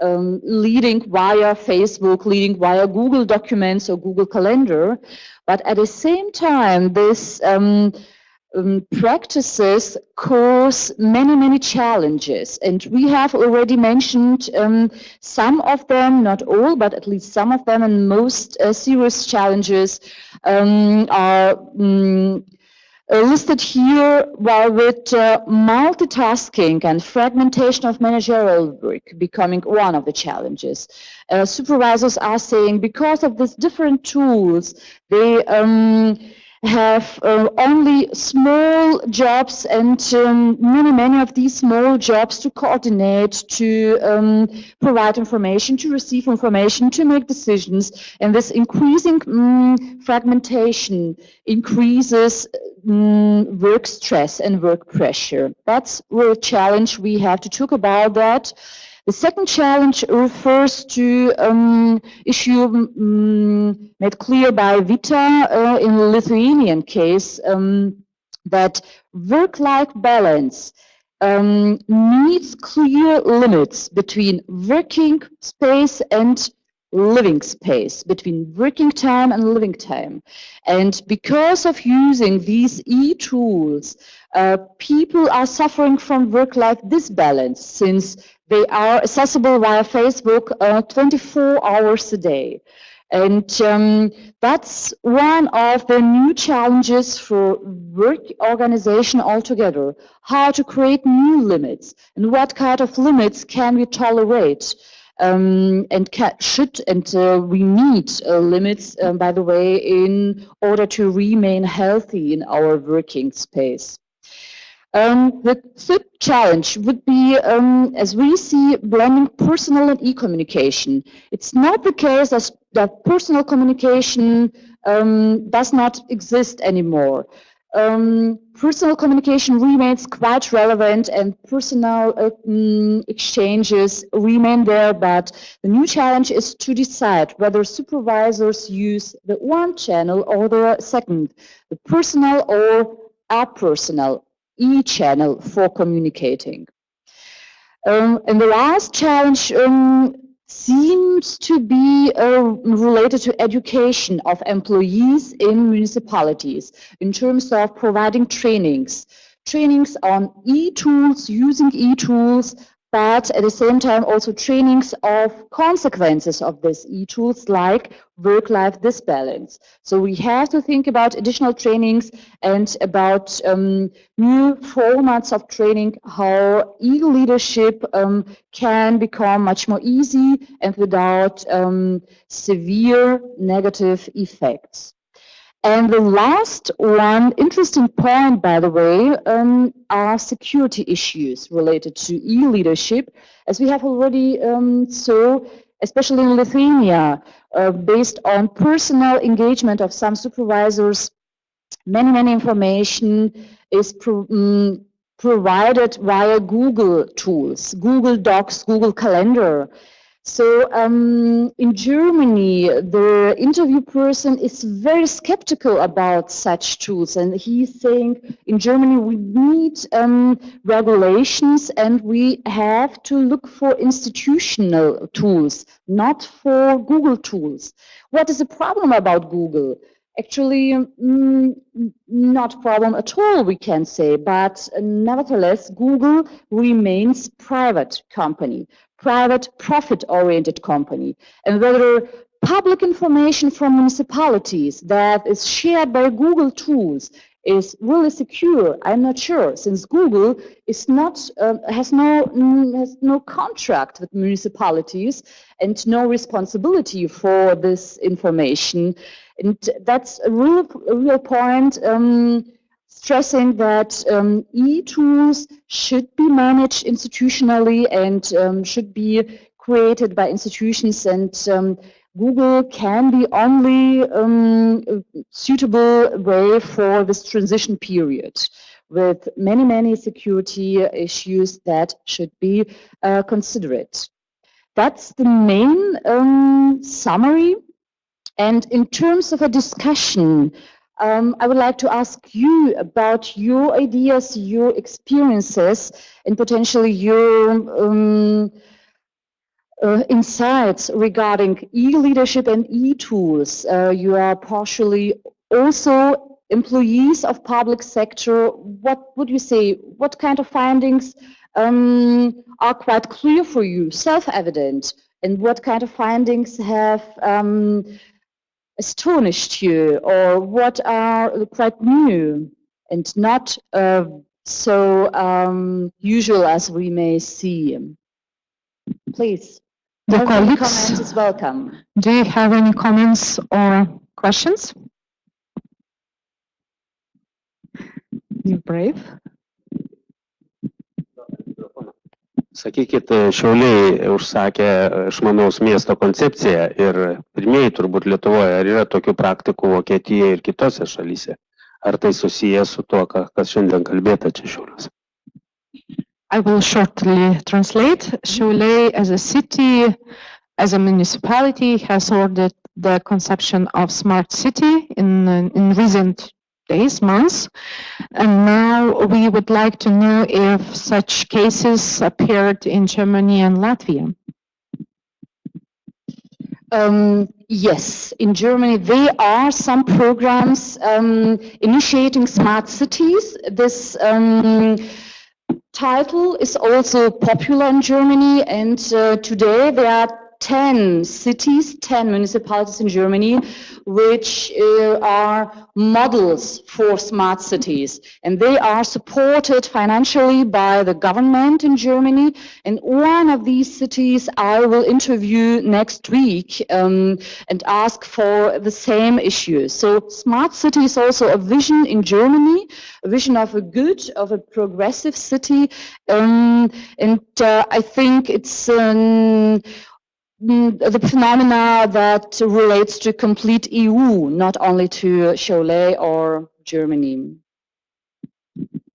leading via Facebook, leading via Google Documents or Google Calendar. But at the same time, this practices cause many challenges, and we have already mentioned some of them, not all, but at least some of them, and most serious challenges are listed here, while with multitasking and fragmentation of managerial work becoming one of the challenges. Supervisors are saying, because of these different tools, they have only small jobs, and many of these small jobs to coordinate, to provide information, to receive information, to make decisions, and this increasing fragmentation increases work stress and work pressure. That's a challenge we have to talk about that. The second challenge refers to issue made clear by Vita in the Lithuanian case, that work-life balance needs clear limits between working space and living space between working time and living time. And because of using these e-tools, people are suffering from work-life disbalance since they are accessible via Facebook 24 hours a day. And that's one of the new challenges for work organization altogether. How to create new limits and what kind of limits can we tolerate? And we need limits, by the way, in order to remain healthy in our working space. The third challenge would be, as we see, blending personal and e-communication. It's not the case that personal communication does not exist anymore. Personal communication remains quite relevant and personal exchanges remain there, but the new challenge is to decide whether supervisors use the one channel or the second, the personal or apersonal e-channel for communicating. And the last challenge seems to be related to education of employees in municipalities in terms of providing trainings on e-tools, using e-tools, but at the same time also trainings of consequences of these e-tools like work-life disbalance. So we have to think about additional trainings and about new formats of training, how e-leadership can become much more easy and without severe negative effects. And the last one, interesting point, by the way, are security issues related to e-leadership, as we have already saw, especially in Lithuania, based on personal engagement of some supervisors, many information is provided via Google tools, Google Docs, Google Calendar. So in Germany, the interview person is very skeptical about such tools, and he's saying in Germany we need regulations and we have to look for institutional tools, not for Google tools. What is the problem about Google? Actually, not a problem at all, we can say, but nevertheless, Google remains private company, private profit-oriented company. And whether public information from municipalities that is shared by Google tools is really secure, I'm not sure, since Google is not, has no contract with municipalities and no responsibility for this information. And that's a real point, stressing that e-tools should be managed institutionally and should be created by institutions, and Google can be only suitable way for this transition period with many security issues that should be considered. That's the main summary. And in terms of a discussion, I would like to ask you about your ideas, your experiences, and potentially your insights regarding e-leadership and e-tools. You are partially also employees of public sector. What would you say? What kind of findings are quite clear for you, self-evident? And what kind of findings have astonished you, or what are quite new and not so usual as we may see? Please. The Every colleagues, comment is welcome. do you have any comments or questions? You're brave. Sakykit, Šiauliai užsakė išmanaus miesto koncepciją ir pirmieji turbūt Lietuvoje, ar yra tokių praktikų Vokietijoje ir kitose šalyse? Ar tai susiję su tuo, kas šiandien kalbėta čia Šiauliuose? I will shortly translate. Šiauliai as a city, as a municipality, has ordered the conception of smart city in recent days, months. And now we would like to know if such cases appeared in Germany and Latvia. Yes, in Germany there are some programs initiating smart cities. This title is also popular in Germany, and today there are 10 cities, 10 municipalities in Germany, which are models for smart cities. And they are supported financially by the government in Germany. And one of these cities I will interview next week and ask for the same issues. So smart city is also a vision in Germany, a vision of a good, of a progressive city. I think it's the phenomena that relates to complete EU, not only to Šiauliai or Germany.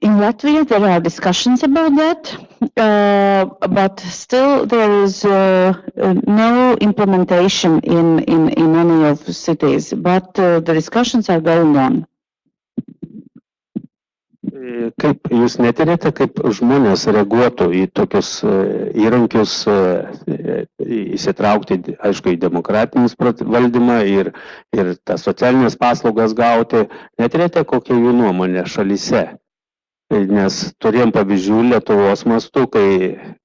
In Latvia, there are discussions about that, but still there is no implementation in any of the cities, but the discussions are going on. Kaip jūs netyrėte, kaip žmonės reaguotų į tokius įrankius įsitraukti, aišku, į demokratinį valdymą ir tas socialinės paslaugas gauti, netyrėte kokia jų nuomonė šalyse? Nes turėjom pavyzdžių Lietuvos mastu,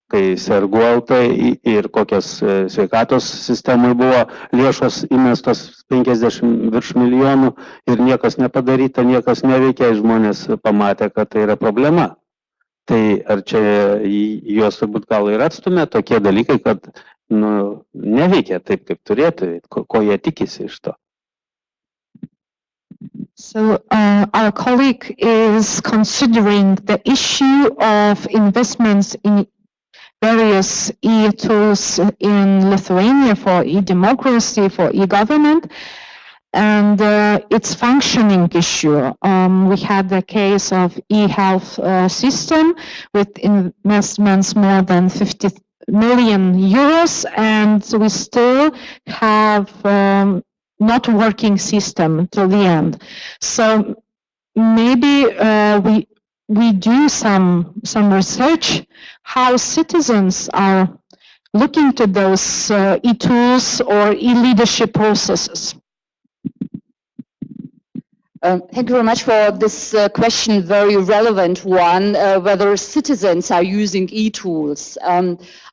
kai serguolta ir kokios sveikatos sistemai buvo lėšos įmestos 50 virš milijonų ir niekas nepadaryta, niekas neveikia, žmonės pamatė, kad tai yra problema. Tai ar čia juos turbūt gal ir atstumė tokie dalykai, kad neveikia taip, kaip turėtų, ko jie tikisi iš to? So our colleague is considering the issue of investments in various e-tools in Lithuania for e-democracy, for e-government, and its functioning issue. We had the case of e-health system with investments more than 50 million euros, and we still have not working system till the end. So maybe we do some research how citizens are looking to those e-tools or e-leadership processes. Thank you very much for this question, very relevant one, whether citizens are using e-tools.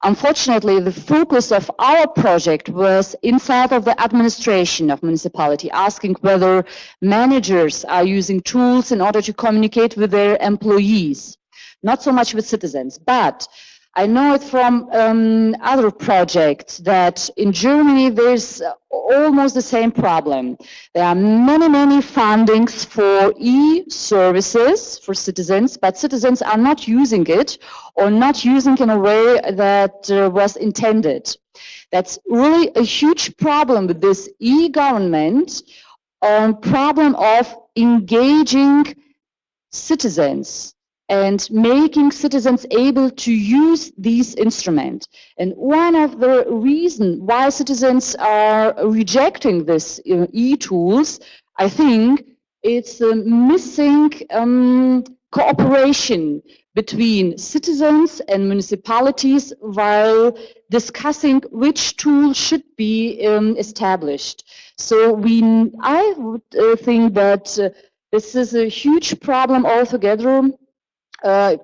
Unfortunately, the focus of our project was inside of the administration of municipality, asking whether managers are using tools in order to communicate with their employees, not so much with citizens. But I know it from other projects that in Germany there's almost the same problem. There are many fundings for e-services for citizens, but citizens are not using it or not using in a way that was intended. That's really a huge problem with this e-government, problem of engaging citizens and making citizens able to use these instruments. And one of the reasons why citizens are rejecting this e-tools, I think it's missing cooperation between citizens and municipalities while discussing which tool should be established. So I would think that this is a huge problem altogether.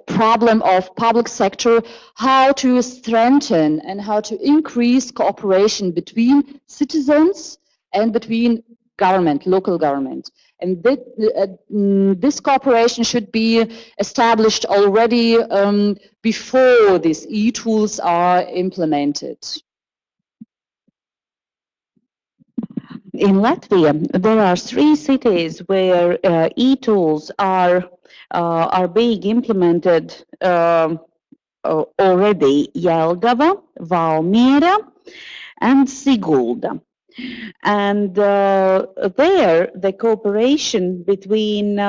Problem of public sector, how to strengthen and how to increase cooperation between citizens and between government, local government. And this cooperation should be established already before these e-tools are implemented. In Latvia, there are 3 cities where e-tools are being implemented already: Jelgava, Valmiera, and Sigulda. And there, the cooperation between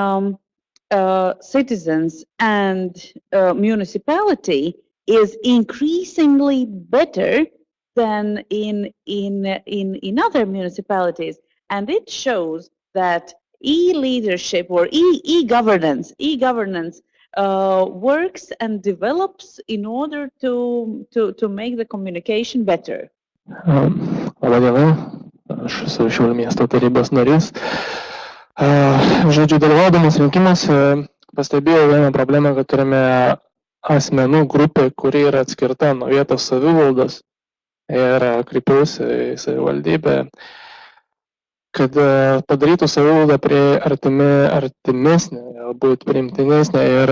citizens and municipality is increasingly better than in other municipalities, and it shows that e-leadership or e-governance works and develops in order to make the communication better. Labą dieną, aš esu Šiaulių miesto tarybos narys. Žodžiu, dalyvaudamas rinkimuose pastebėjau vieną problemą, kad turime asmenų grupę, kuri yra atskirta nuo vietos savivaldos ir kreipiausi į savivaldybę, kad padarytų savivaldą prie artimesnė, galbūt priimtinesnė ir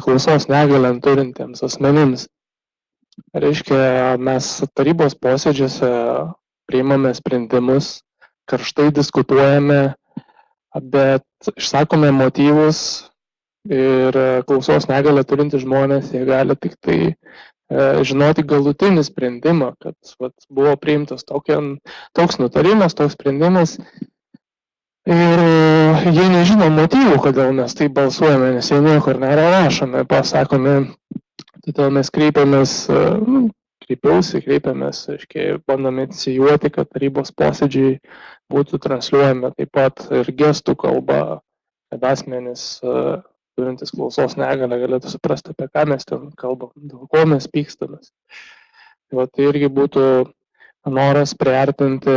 klausos negalią turintiems asmenims. Reiškia, mes tarybos posėdžiuose priimame sprendimus, karštai diskutuojame, bet išsakome motyvus ir klausos negalią turintys žmonės, jie gali tik tai žinoti galutinį sprendimą, kad buvo priimtas toks nutarimas, toks sprendimas. Ir jie nežino motyvų, kodėl mes taip balsuojame, nes jie niekur nėra rašomi, pasakome. Todėl mes kreipiamės, bandome inicijuoti, kad tarybos posėdžiai būtų transliuojami taip pat ir gestų kalba, kad asmenys turintys klausos negalią galėtų suprasti, apie ką mes ten kalbam, dėl ko mes pykstamės. Tai irgi būtų noras priartinti,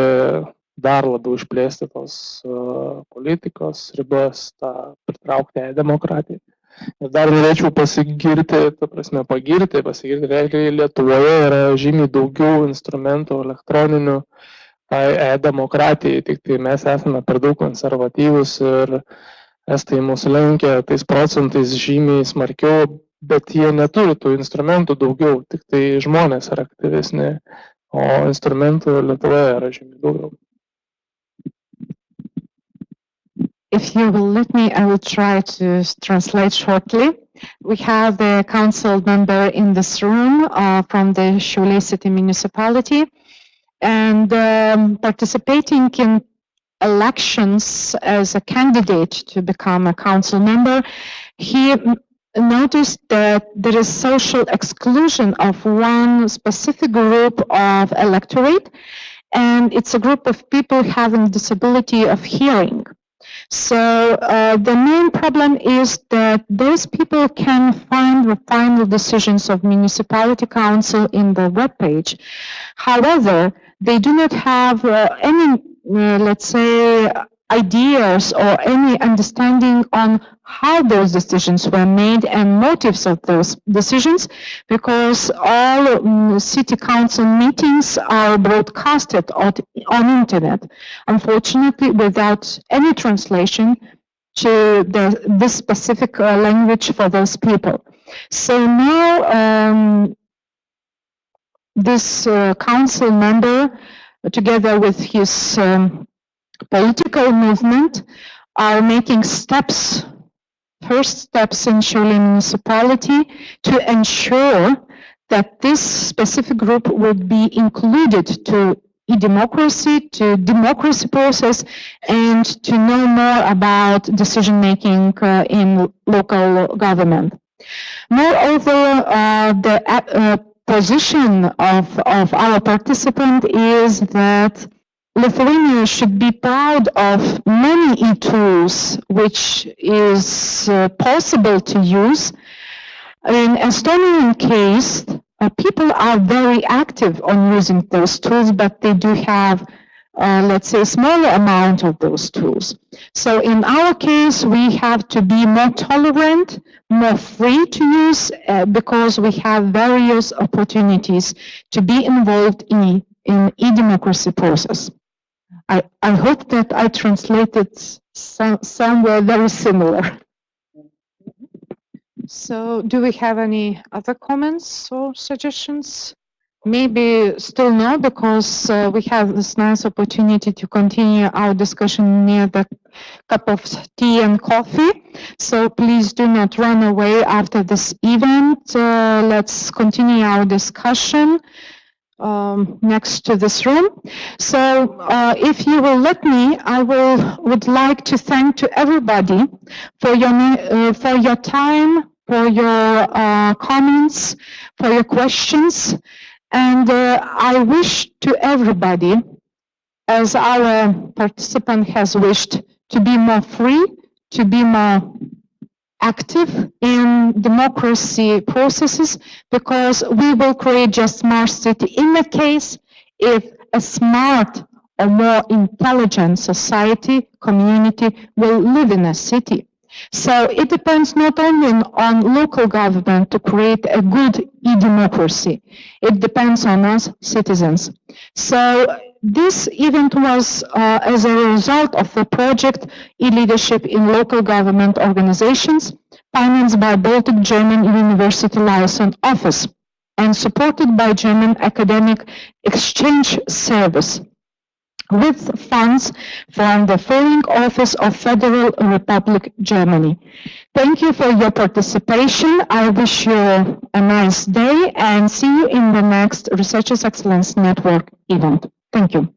dar labiau išplėsti tos politikos ribas, pritraukti demokratiją. Ir dar norėčiau pasigirti, realiai Lietuvoje yra žymiai daugiau instrumentų elektroninių demokratijai, tik tai mes esame per daug konservatyvūs ir estai mūsų lenkia tais procentais žymiai smarkiau, bet jie neturi tų instrumentų daugiau, tik tai žmonės yra aktyvesni, o instrumentų Lietuvoje yra žymiai daugiau. If you will let me, I will try to translate shortly. We have the council member in this room from the Šiauliai city municipality, and participating in elections as a candidate to become a council member, he noticed that there is social exclusion of one specific group of electorate, and it's a group of people having disability of hearing. So the main problem is that those people can find the final decisions of municipality council in the webpage. However, they do not have any, let's say, ideas or any understanding on how those decisions were made and motives of those decisions, because all city council meetings are broadcasted on internet, unfortunately without any translation to this specific language for those people. So now this council member, together with his political movement, are making steps, first steps in Šiauliai municipality to ensure that this specific group would be included to e-democracy, to democracy process, and to know more about decision-making in local government. Moreover, the position of our participant is that Lithuania should be proud of many e-tools which is possible to use. In Estonian case, people are very active on using those tools, but they do have, let's say, a smaller amount of those tools. So in our case, we have to be more tolerant, more free to use, because we have various opportunities to be involved in e-democracy process. I hope that I translated somewhere very similar. So do we have any other comments or suggestions? Maybe still no, because we have this nice opportunity to continue our discussion near the cup of tea and coffee. So please do not run away after this event. Let's continue our discussion next to this room. So if you will let me, I would like to thank to everybody for your time, for your comments, for your questions. And I wish to everybody, as our participant has wished, to be more free, to be more active in democracy processes, because we will create just smart city in the case if a smart or more intelligent society, community will live in a city. So it depends not only on local government to create a good e-democracy, it depends on us citizens. So this event was as a result of the project e-leadership in local government organizations, financed by Baltic German University Liaison Office and supported by German Academic Exchange Service, with funds from the Foreign Office of Federal Republic Germany. Thank you for your participation. I wish you a nice day and see you in the next Researchers Excellence Network event. Thank you.